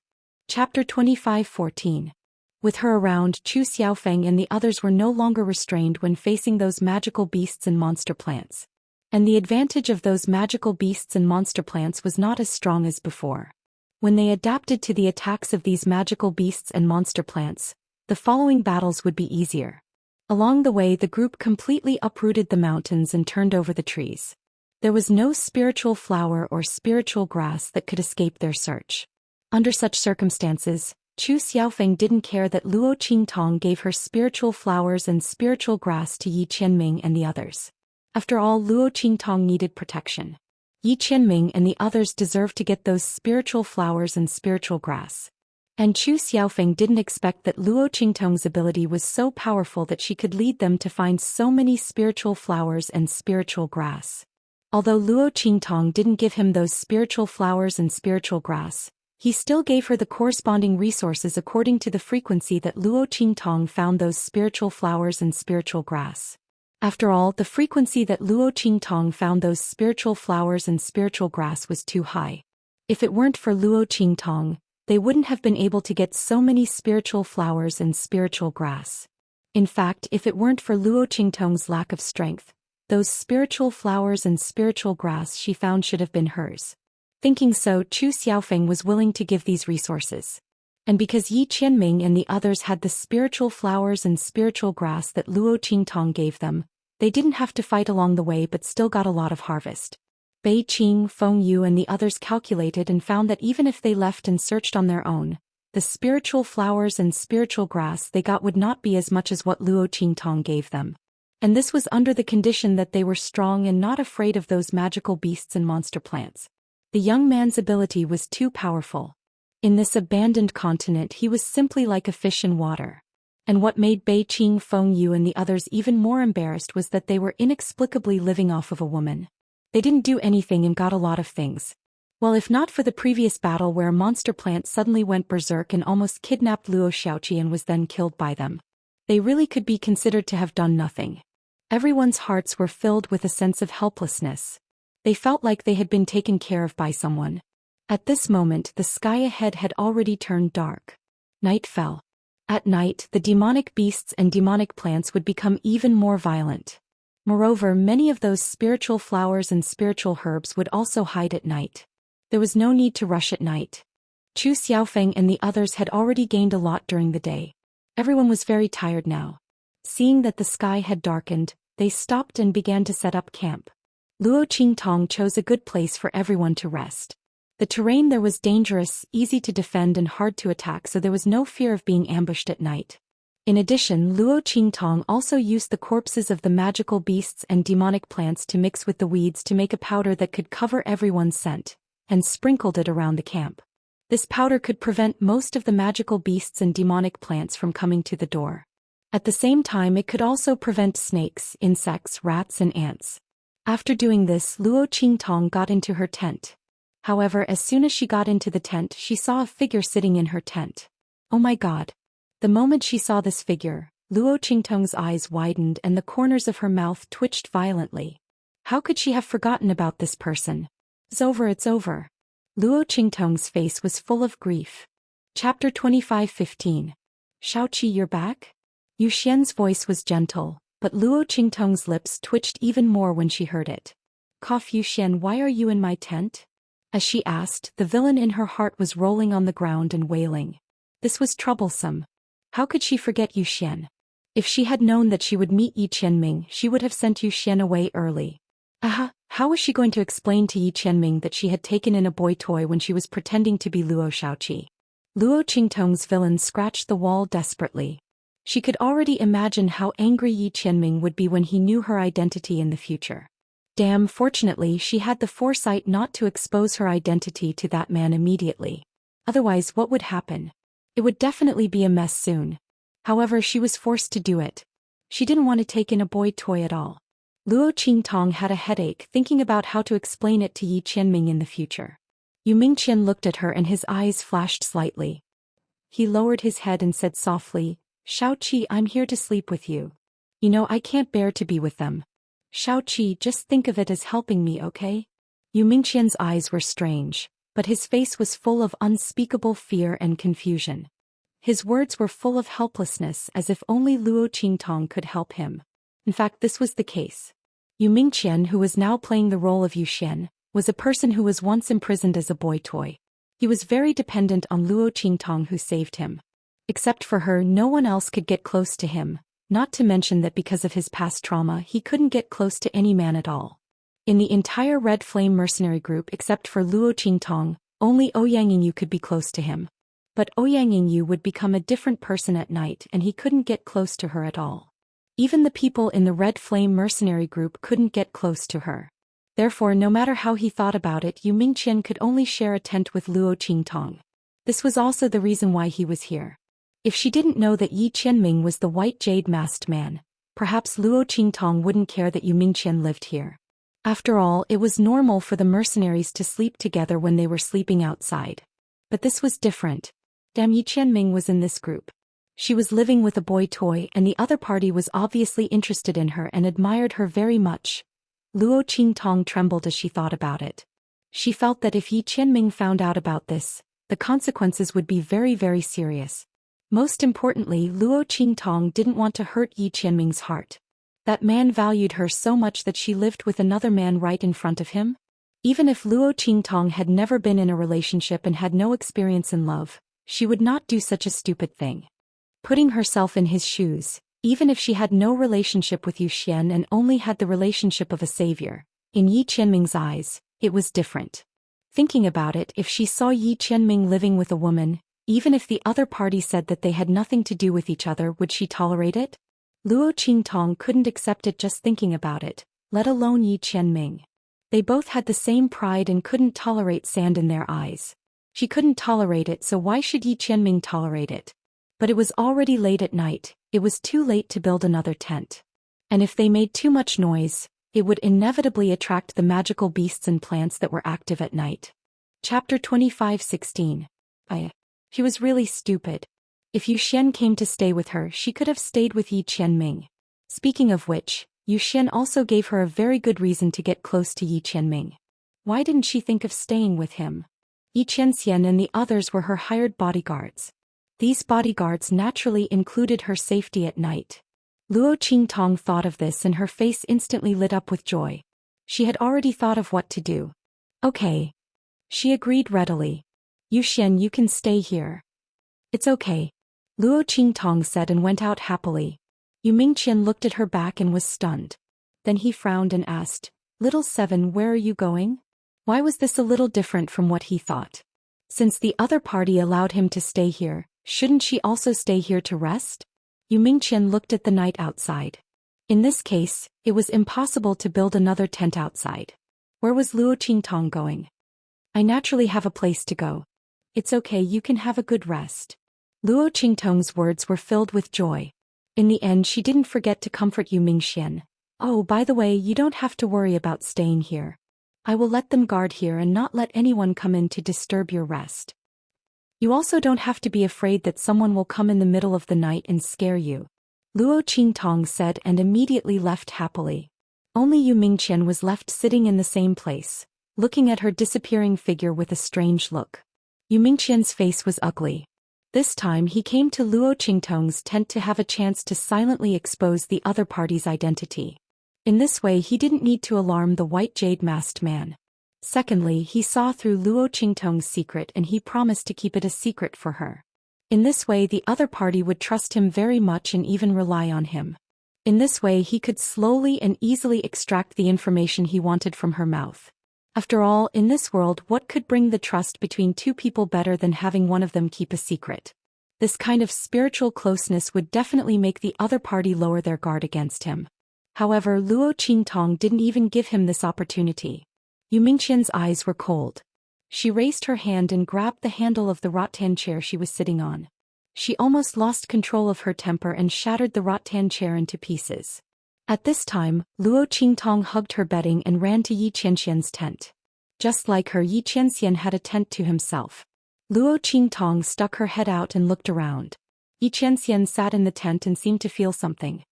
Chapter 25:14. With her around, Zhou Xiaofeng and the others were no longer restrained when facing those magical beasts and monster plants. And the advantage of those magical beasts and monster plants was not as strong as before. When they adapted to the attacks of these magical beasts and monster plants, the following battles would be easier. Along the way, the group completely uprooted the mountains and turned over the trees. There was no spiritual flower or spiritual grass that could escape their search. Under such circumstances, Zhou Xiaofeng didn't care that Luo Qingtong gave her spiritual flowers and spiritual grass to Yi Qianming and the others. After all, Luo Qingtong needed protection. Yi Qianming and the others deserved to get those spiritual flowers and spiritual grass. And Zhou Xiaofeng didn't expect that Luo Qingtong's ability was so powerful that she could lead them to find so many spiritual flowers and spiritual grass. Although Luo Qingtong didn't give him those spiritual flowers and spiritual grass, he still gave her the corresponding resources according to the frequency that Luo Qingtong found those spiritual flowers and spiritual grass. After all, the frequency that Luo Qingtong found those spiritual flowers and spiritual grass was too high. If it weren't for Luo Qingtong, they wouldn't have been able to get so many spiritual flowers and spiritual grass. In fact, if it weren't for Luo Qingtong's lack of strength, those spiritual flowers and spiritual grass she found should have been hers. Thinking so, Zhou Xiaofeng was willing to give these resources. And because Yi Qianming and the others had the spiritual flowers and spiritual grass that Luo Qingtong gave them, they didn't have to fight along the way but still got a lot of harvest. Bei Qing, Feng Yu and the others calculated and found that even if they left and searched on their own, the spiritual flowers and spiritual grass they got would not be as much as what Luo Qingtong gave them. And this was under the condition that they were strong and not afraid of those magical beasts and monster plants. The young man's ability was too powerful. In this abandoned continent he was simply like a fish in water. And what made Bei Qing, Feng Yu and the others even more embarrassed was that they were inexplicably living off of a woman. They didn't do anything and got a lot of things. Well, if not for the previous battle where a monster plant suddenly went berserk and almost kidnapped Luo Xiaoqi and was then killed by them, they really could be considered to have done nothing. Everyone's hearts were filled with a sense of helplessness. They felt like they had been taken care of by someone. At this moment, the sky ahead had already turned dark. Night fell. At night, the demonic beasts and demonic plants would become even more violent. Moreover, many of those spiritual flowers and spiritual herbs would also hide at night. There was no need to rush at night. Zhou Xiaofeng and the others had already gained a lot during the day. Everyone was very tired now. Seeing that the sky had darkened, they stopped and began to set up camp. Luo Qingtong chose a good place for everyone to rest. The terrain there was dangerous, easy to defend and hard to attack, so there was no fear of being ambushed at night. In addition, Luo Qingtong also used the corpses of the magical beasts and demonic plants to mix with the weeds to make a powder that could cover everyone's scent, and sprinkled it around the camp. This powder could prevent most of the magical beasts and demonic plants from coming to the door. At the same time, it could also prevent snakes, insects, rats and ants. After doing this, Luo Qingtong got into her tent. However, as soon as she got into the tent, she saw a figure sitting in her tent. Oh my god. The moment she saw this figure, Luo Qingtong's eyes widened and the corners of her mouth twitched violently. How could she have forgotten about this person? It's over, it's over. Luo Qingtong's face was full of grief. Chapter 25:15. Xiaoqi, you're back? Yu Xian's voice was gentle, but Luo Qingtong's lips twitched even more when she heard it. Cough, Yu Xian, why are you in my tent? As she asked, the villain in her heart was rolling on the ground and wailing. This was troublesome. How could she forget Yu Xian? If she had known that she would meet Yi Qianming, she would have sent Yu Xian away early. How was she going to explain to Yi Qianming that she had taken in a boy toy when she was pretending to be Luo Xiaoqi? Luo Qingtong's villain scratched the wall desperately. She could already imagine how angry Yi Qianming would be when he knew her identity in the future. Damn, fortunately she had the foresight not to expose her identity to that man immediately. Otherwise, what would happen? It would definitely be a mess soon. However, she was forced to do it. She didn't want to take in a boy toy at all. Luo Qingtong had a headache thinking about how to explain it to Yi Qianming in the future. Yu Mingqian looked at her and his eyes flashed slightly. He lowered his head and said softly, Xiaoqi, I'm here to sleep with you. You know, I can't bear to be with them. Xiaoqi, just think of it as helping me, okay? Yu Mingqian's eyes were strange, but his face was full of unspeakable fear and confusion. His words were full of helplessness, as if only Luo Qingtong could help him. In fact, this was the case. Yu Mingqian, who was now playing the role of Yu Xian, was a person who was once imprisoned as a boy toy. He was very dependent on Luo Qingtong, who saved him. Except for her, no one else could get close to him, not to mention that because of his past trauma he couldn't get close to any man at all. In the entire Red Flame mercenary group except for Luo Qingtong, only Ouyang Yingyu could be close to him. But Ouyang Yingyu would become a different person at night and he couldn't get close to her at all. Even the people in the Red Flame mercenary group couldn't get close to her. Therefore, no matter how he thought about it, Yu Mingqian could only share a tent with Luo Qingtong. This was also the reason why he was here. If she didn't know that Yi Qianming was the white jade masked man, perhaps Luo Qingtong wouldn't care that Yu Mingqian lived here. After all, it was normal for the mercenaries to sleep together when they were sleeping outside. But this was different. Damn, Yi Qianming was in this group. She was living with a boy toy and the other party was obviously interested in her and admired her very much. Luo Qingtong trembled as she thought about it. She felt that if Yi Qianming found out about this, the consequences would be very, very serious. Most importantly, Luo Qingtong didn't want to hurt Yi Qianming's heart. That man valued her so much that she lived with another man right in front of him. Even if Luo Qingtong had never been in a relationship and had no experience in love, she would not do such a stupid thing. Putting herself in his shoes, even if she had no relationship with Zhou Xian and only had the relationship of a savior, in Yi Qianming's eyes, it was different. Thinking about it, if she saw Yi Qianming living with a woman, even if the other party said that they had nothing to do with each other, would she tolerate it? Luo Qingtong couldn't accept it just thinking about it, let alone Yi Qianming. They both had the same pride and couldn't tolerate sand in their eyes. She couldn't tolerate it, so why should Yi Qianming tolerate it? But it was already late at night, it was too late to build another tent. And if they made too much noise, it would inevitably attract the magical beasts and plants that were active at night. Chapter 25:16. She was really stupid. If Zhou Xian came to stay with her, she could have stayed with Yi Qianming. Speaking of which, Zhou Xian also gave her a very good reason to get close to Yi Qianming. Why didn't she think of staying with him? Yi Qianxian and the others were her hired bodyguards. These bodyguards naturally included her safety at night. Luo Qingtong thought of this and her face instantly lit up with joy. She had already thought of what to do. Okay. She agreed readily. Zhou Xian, you can stay here. It's okay. Luo Qingtong said and went out happily. Yu Mingqian looked at her back and was stunned. Then he frowned and asked, "Little Seven, where are you going?" Why was this a little different from what he thought? Since the other party allowed him to stay here, shouldn't she also stay here to rest? Yu Mingqian looked at the night outside. In this case, it was impossible to build another tent outside. Where was Luo Qingtong going? I naturally have a place to go. It's okay, you can have a good rest. Luo Qingtong's words were filled with joy. In the end, she didn't forget to comfort Yu Mingqian. Oh, by the way, you don't have to worry about staying here. I will let them guard here and not let anyone come in to disturb your rest. You also don't have to be afraid that someone will come in the middle of the night and scare you. Luo Qingtong said and immediately left happily. Only Yu Mingqian was left sitting in the same place, looking at her disappearing figure with a strange look. Yu Mingqian's face was ugly. This time he came to Luo Qingtong's tent to have a chance to silently expose the other party's identity. In this way he didn't need to alarm the white jade masked man. Secondly, he saw through Luo Qingtong's secret and he promised to keep it a secret for her. In this way the other party would trust him very much and even rely on him. In this way he could slowly and easily extract the information he wanted from her mouth. After all, in this world, what could bring the trust between two people better than having one of them keep a secret? This kind of spiritual closeness would definitely make the other party lower their guard against him. However, Luo Qingtong didn't even give him this opportunity. Yu Mingqian's eyes were cold. She raised her hand and grabbed the handle of the rattan chair she was sitting on. She almost lost control of her temper and shattered the rattan chair into pieces. At this time, Luo Qingtong hugged her bedding and ran to Yi Qianxian's tent. Just like her, Yi Qianxian had a tent to himself. Luo Qingtong stuck her head out and looked around. Yi Qianxian sat in the tent and seemed to feel something.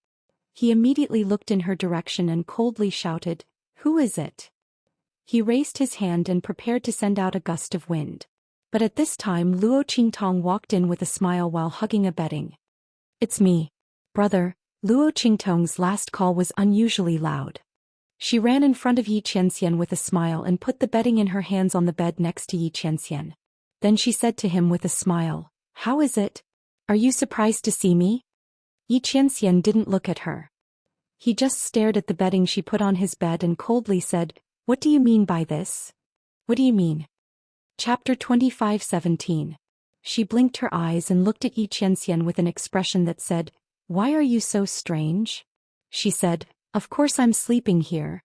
He immediately looked in her direction and coldly shouted, "Who is it?" He raised his hand and prepared to send out a gust of wind. But at this time Luo Qingtong walked in with a smile while hugging a bedding. "It's me, brother." Luo Qingtong's last call was unusually loud. She ran in front of Yi Qianxian with a smile and put the bedding in her hands on the bed next to Yi Qianxian. Then she said to him with a smile, "How is it? Are you surprised to see me?" Xianxia didn't look at her. He just stared at the bedding she put on his bed and coldly said, "What do you mean by this? What do you mean?" Chapter 25:17. She blinked her eyes and looked at Xianxia with an expression that said, "Why are you so strange?" She said, "Of course I'm sleeping here.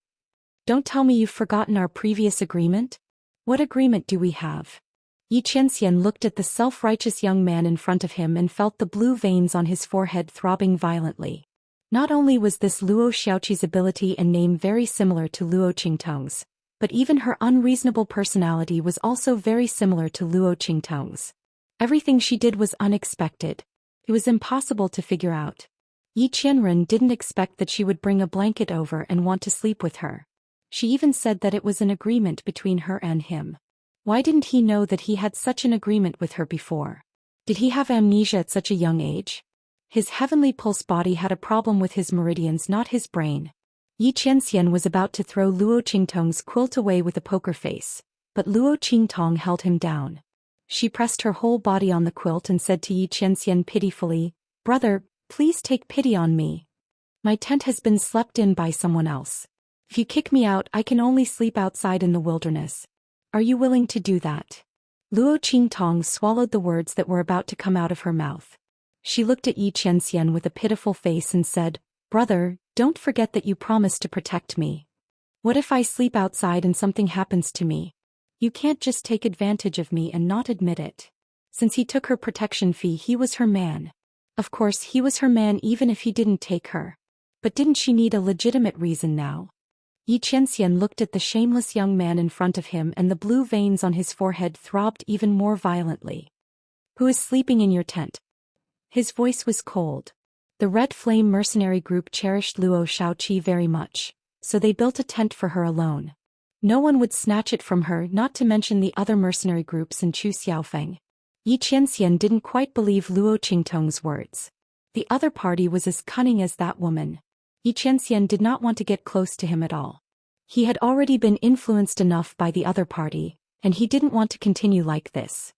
Don't tell me you've forgotten our previous agreement? What agreement do we have?" Xianxia looked at the self-righteous young man in front of him and felt the blue veins on his forehead throbbing violently. Not only was this Luo Xiaoqi's ability and name very similar to Luo Qingtong's, but even her unreasonable personality was also very similar to Luo Qingtong's. Everything she did was unexpected. It was impossible to figure out. Yi Qianren didn't expect that she would bring a blanket over and want to sleep with her. She even said that it was an agreement between her and him. Why didn't he know that he had such an agreement with her before? Did he have amnesia at such a young age? His heavenly pulse body had a problem with his meridians, not his brain. Yi Qianxian was about to throw Luo Qingtong's quilt away with a poker face, but Luo Qingtong held him down. She pressed her whole body on the quilt and said to Yi Qianxian pitifully, "Brother, please take pity on me. My tent has been slept in by someone else. If you kick me out, I can only sleep outside in the wilderness. Are you willing to do that?" Luo Qingtong swallowed the words that were about to come out of her mouth. She looked at Yi Qianxian with a pitiful face and said, "Brother, don't forget that you promised to protect me. What if I sleep outside and something happens to me? You can't just take advantage of me and not admit it." Since he took her protection fee, he was her man. Of course, he was her man even if he didn't take her. But didn't she need a legitimate reason now? Yi Qianxian looked at the shameless young man in front of him and the blue veins on his forehead throbbed even more violently. "Who is sleeping in your tent?" His voice was cold. The Red Flame mercenary group cherished Luo Xiaoqi very much, so they built a tent for her alone. No one would snatch it from her, not to mention the other mercenary groups and Chu Xiaofeng. Yi Qianxian didn't quite believe Luo Qingtong's words. The other party was as cunning as that woman. Yi Qianxian did not want to get close to him at all. He had already been influenced enough by the other party, and he didn't want to continue like this.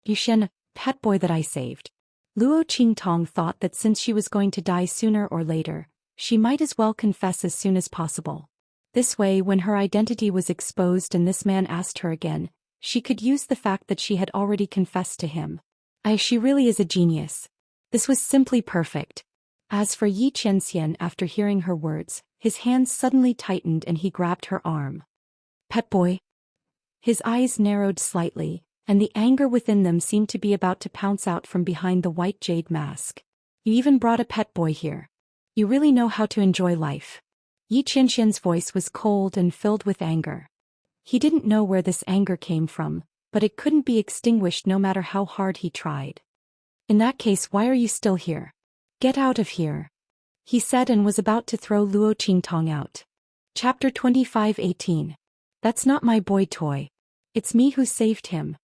Yuxian, pet boy that I saved." Luo Qingtong thought that since she was going to die sooner or later, she might as well confess as soon as possible. This way, when her identity was exposed and this man asked her again, she could use the fact that she had already confessed to him. She really is a genius. This was simply perfect. As for Yi Qianxian, after hearing her words, his hands suddenly tightened and he grabbed her arm. "Pet boy." His eyes narrowed slightly, and the anger within them seemed to be about to pounce out from behind the white jade mask. "You even brought a pet boy here. You really know how to enjoy life." Yi Qianxian's voice was cold and filled with anger. He didn't know where this anger came from, but it couldn't be extinguished no matter how hard he tried. "In that case, why are you still here? Get out of here," he said and was about to throw Luo Qingtong out. Chapter 25:18. "That's not my boy toy. It's me who saved him."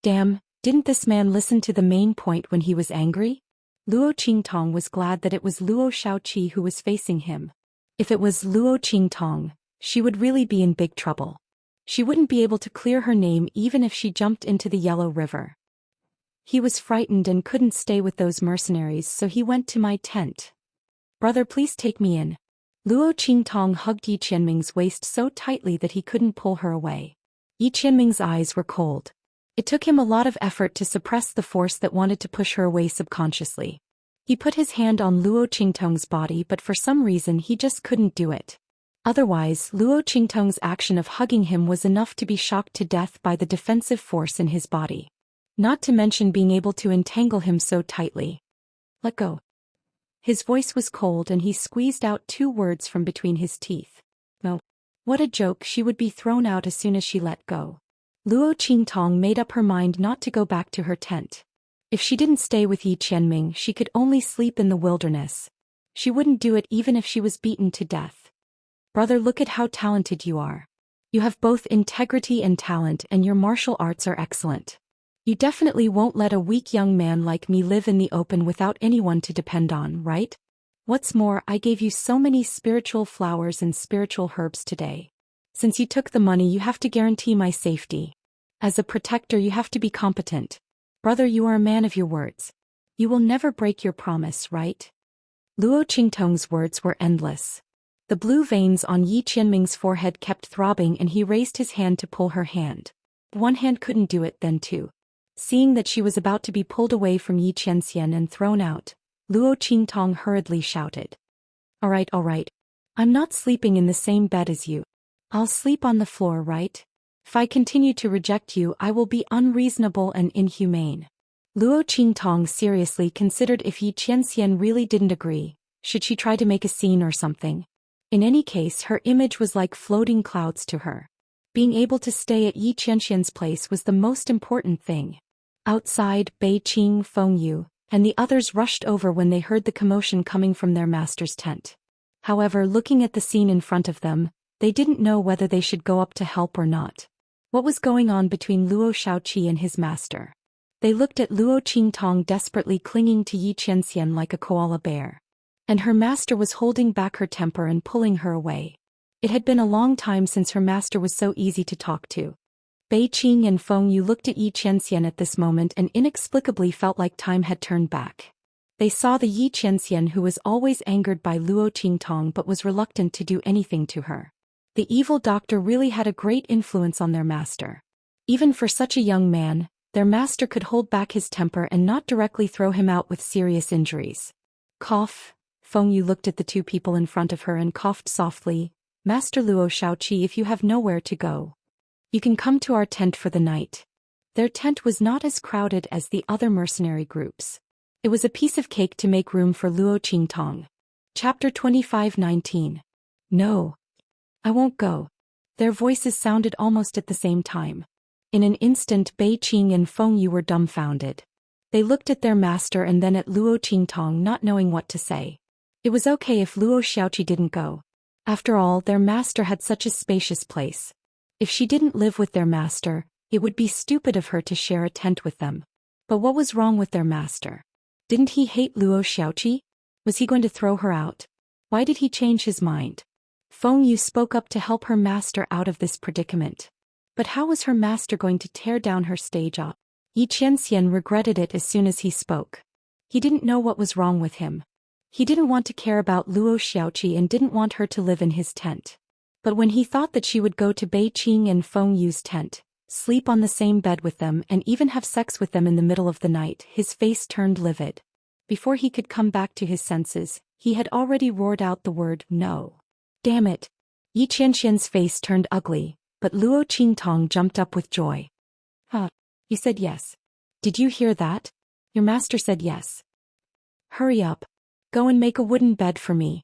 Damn, didn't this man listen to the main point when he was angry? Luo Qingtong was glad that it was Luo Xiaoqi who was facing him. If it was Luo Qingtong, she would really be in big trouble. She wouldn't be able to clear her name even if she jumped into the Yellow River. He was frightened and couldn't stay with those mercenaries, so he went to my tent. "Brother, please take me in." Luo Qingtong hugged Yi Qianming's waist so tightly that he couldn't pull her away. Yi Qianming's eyes were cold. It took him a lot of effort to suppress the force that wanted to push her away subconsciously. He put his hand on Luo Qingtong's body, but for some reason he just couldn't do it. Otherwise, Luo Qingtong's action of hugging him was enough to be shocked to death by the defensive force in his body. Not to mention being able to entangle him so tightly. "Let go." His voice was cold and he squeezed out 2 words from between his teeth. "No." What a joke, she would be thrown out as soon as she let go. Luo Qingtong made up her mind not to go back to her tent. If she didn't stay with Yi Qianming, she could only sleep in the wilderness. She wouldn't do it even if she was beaten to death. "Brother, look at how talented you are. You have both integrity and talent, and your martial arts are excellent. You definitely won't let a weak young man like me live in the open without anyone to depend on, right? What's more, I gave you so many spiritual flowers and spiritual herbs today. Since you took the money, you have to guarantee my safety. As a protector you have to be competent. Brother, you are a man of your words. You will never break your promise, right? Luo Qingtong's words were endless. The blue veins on Yi Qianming's forehead kept throbbing and he raised his hand to pull her hand. One hand couldn't do it then too. Seeing that she was about to be pulled away from Yi Qianxian and thrown out, Luo Qingtong hurriedly shouted. All right. I'm not sleeping in the same bed as you. I'll sleep on the floor, right? If I continue to reject you, I will be unreasonable and inhumane. Luo Qingtong seriously considered if Yi Qianxian really didn't agree, should she try to make a scene or something? In any case, her image was like floating clouds to her. Being able to stay at Yi Qianxian's place was the most important thing. Outside, Bei Qing, Feng Yu, and the others rushed over when they heard the commotion coming from their master's tent. However, looking at the scene in front of them, they didn't know whether they should go up to help or not. What was going on between Luo Shaoqi and his master? They looked at Luo Qingtong desperately clinging to Yi Qianxian like a koala bear. And her master was holding back her temper and pulling her away. It had been a long time since her master was so easy to talk to. Bei Qing and Feng Yu looked at Yi Qianxian at this moment and inexplicably felt like time had turned back. They saw the Yi Qianxian who was always angered by Luo Qingtong but was reluctant to do anything to her. The evil doctor really had a great influence on their master. Even for such a young man, their master could hold back his temper and not directly throw him out with serious injuries. Cough. Feng Yu looked at the two people in front of her and coughed softly. Master Luo Shaoqi, if you have nowhere to go, you can come to our tent for the night. Their tent was not as crowded as the other mercenary groups. It was a piece of cake to make room for Luo Qingtong. Chapter 25:19. No. I won't go. Their voices sounded almost at the same time. In an instant Bei Qing and Feng Yu were dumbfounded. They looked at their master and then at Luo Qingtong, not knowing what to say. It was okay if Luo Shaoqi didn't go. After all, their master had such a spacious place. If she didn't live with their master, it would be stupid of her to share a tent with them. But what was wrong with their master? Didn't he hate Luo Shaoqi? Was he going to throw her out? Why did he change his mind? Feng Yu spoke up to help her master out of this predicament. But how was her master going to tear down her stage up? Yi Qianxian regretted it as soon as he spoke. He didn't know what was wrong with him. He didn't want to care about Luo Shaoqi and didn't want her to live in his tent. But when he thought that she would go to Bei Qing and Feng Yu's tent, sleep on the same bed with them and even have sex with them in the middle of the night, his face turned livid. Before he could come back to his senses, he had already roared out the word no. Damn it! Yi Qianxian's face turned ugly, but Luo Qingtong jumped up with joy. Huh? You said yes. Did you hear that? Your master said yes. Hurry up. Go and make a wooden bed for me.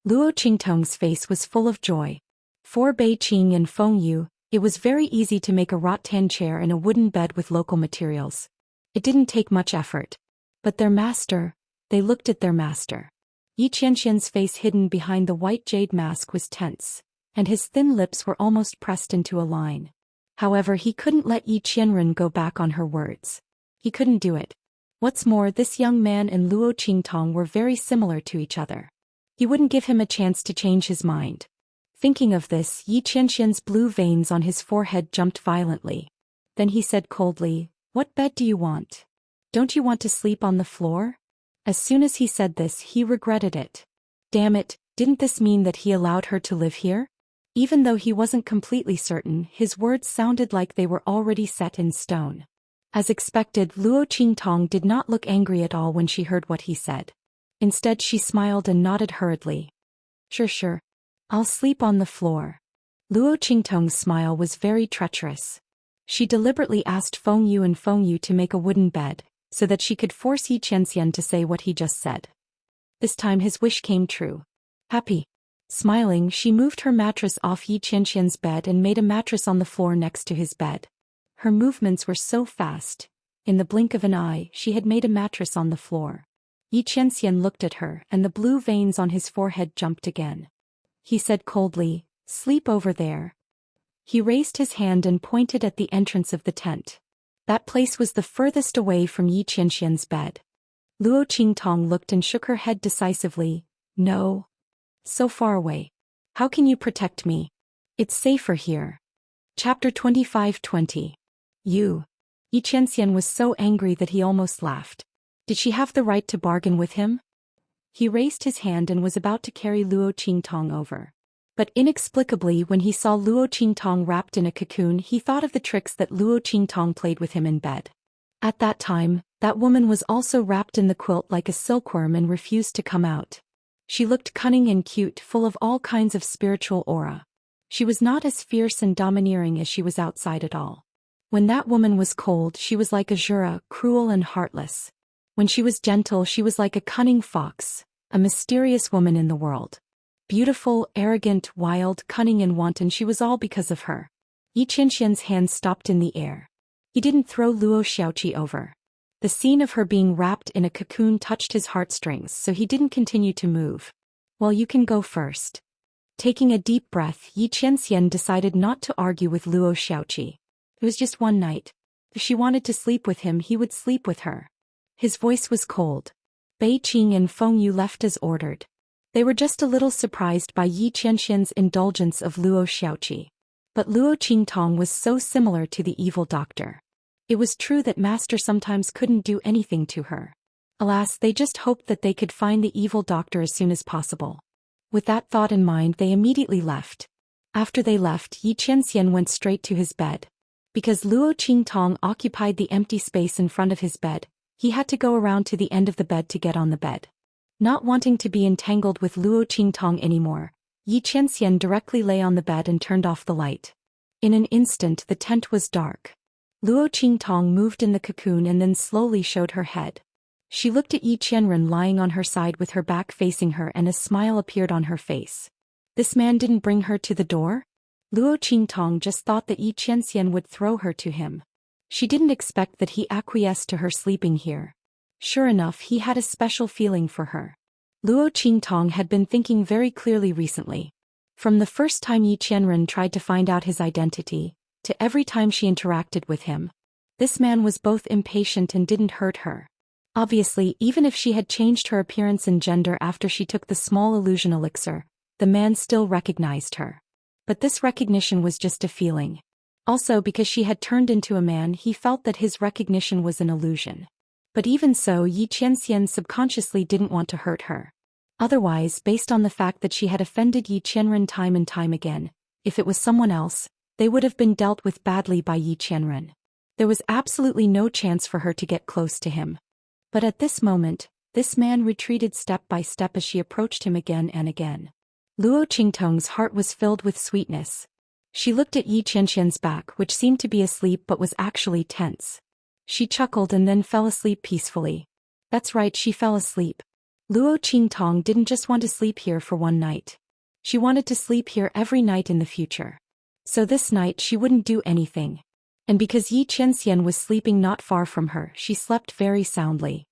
Luo Qingtong's face was full of joy. For Bei Qing and Feng Yu, it was very easy to make a rattan chair and a wooden bed with local materials. It didn't take much effort. But their master, they looked at their master. Yi Qianxian's face hidden behind the white jade mask was tense, and his thin lips were almost pressed into a line. However, he couldn't let Yi Qianren go back on her words. He couldn't do it. What's more, this young man and Luo Qingtong were very similar to each other. He wouldn't give him a chance to change his mind. Thinking of this, Yi Qianxian's blue veins on his forehead jumped violently. Then he said coldly, "What bed do you want? Don't you want to sleep on the floor?" As soon as he said this, he regretted it. Damn it, didn't this mean that he allowed her to live here? Even though he wasn't completely certain, his words sounded like they were already set in stone. As expected, Luo Qingtong did not look angry at all when she heard what he said. Instead, she smiled and nodded hurriedly. Sure. I'll sleep on the floor. Luo Qingtong's smile was very treacherous. She deliberately asked Feng Yu and Feng Yu to make a wooden bed, so that she could force Yi Qianxian to say what he just said. This time his wish came true. Happy. Smiling, she moved her mattress off Yi Qianxian's bed and made a mattress on the floor next to his bed. Her movements were so fast. In the blink of an eye, she had made a mattress on the floor. Yi Qianxian looked at her, and the blue veins on his forehead jumped again. He said coldly, "Sleep over there." He raised his hand and pointed at the entrance of the tent. That place was the furthest away from Yi Qianxian's bed. Luo Qingtong looked and shook her head decisively. No. So far away. How can you protect me? It's safer here. Chapter 25:20. You. Yi Qianxian was so angry that he almost laughed. Did she have the right to bargain with him? He raised his hand and was about to carry Luo Qingtong over. But inexplicably, when he saw Luo Qingtong wrapped in a cocoon, he thought of the tricks that Luo Qingtong played with him in bed. At that time, that woman was also wrapped in the quilt like a silkworm and refused to come out. She looked cunning and cute, full of all kinds of spiritual aura. She was not as fierce and domineering as she was outside at all. When that woman was cold, she was like a Jura, cruel and heartless. When she was gentle, she was like a cunning fox, a mysterious woman in the world. Beautiful, arrogant, wild, cunning and wanton, she was all because of her. Yi Qianxian's hand stopped in the air. He didn't throw Luo Xiaoqi over. The scene of her being wrapped in a cocoon touched his heartstrings, so he didn't continue to move. Well, you can go first. Taking a deep breath, Yi Qianxian decided not to argue with Luo Xiaoqi. It was just one night. If she wanted to sleep with him, he would sleep with her. His voice was cold. Bei Qing and Feng Yu left as ordered. They were just a little surprised by Yi Qianxian's indulgence of Luo Xiaoqi. But Luo Qingtong was so similar to the evil doctor. It was true that Master sometimes couldn't do anything to her. Alas, they just hoped that they could find the evil doctor as soon as possible. With that thought in mind, they immediately left. After they left, Yi Qianxian went straight to his bed. Because Luo Qingtong occupied the empty space in front of his bed, he had to go around to the end of the bed to get on the bed. Not wanting to be entangled with Luo Qingtong anymore, Yi Qianxian directly lay on the bed and turned off the light. In an instant, the tent was dark. Luo Qingtong moved in the cocoon and then slowly showed her head. She looked at Yi Qianren lying on her side with her back facing her, and a smile appeared on her face. This man didn't bring her to the door? Luo Qingtong just thought that Yi Qianxian would throw her to him. She didn't expect that he acquiesced to her sleeping here. Sure enough, he had a special feeling for her. Luo Qingtong had been thinking very clearly recently. From the first time Yi Qianren tried to find out his identity, to every time she interacted with him. This man was both impatient and didn't hurt her. Obviously, even if she had changed her appearance and gender after she took the small illusion elixir, the man still recognized her. But this recognition was just a feeling. Also, because she had turned into a man, he felt that his recognition was an illusion. But even so, Yi Qianxian subconsciously didn't want to hurt her. Otherwise, based on the fact that she had offended Yi Qianren time and time again, if it was someone else, they would have been dealt with badly by Yi Qianren. There was absolutely no chance for her to get close to him. But at this moment, this man retreated step by step as she approached him again and again. Luo Qingtong's heart was filled with sweetness. She looked at Yi Qianxian's back, which seemed to be asleep but was actually tense. She chuckled and then fell asleep peacefully. That's right, she fell asleep. Luo Qingtong didn't just want to sleep here for one night. She wanted to sleep here every night in the future. So this night she wouldn't do anything. And because Yi Qianxian was sleeping not far from her, she slept very soundly.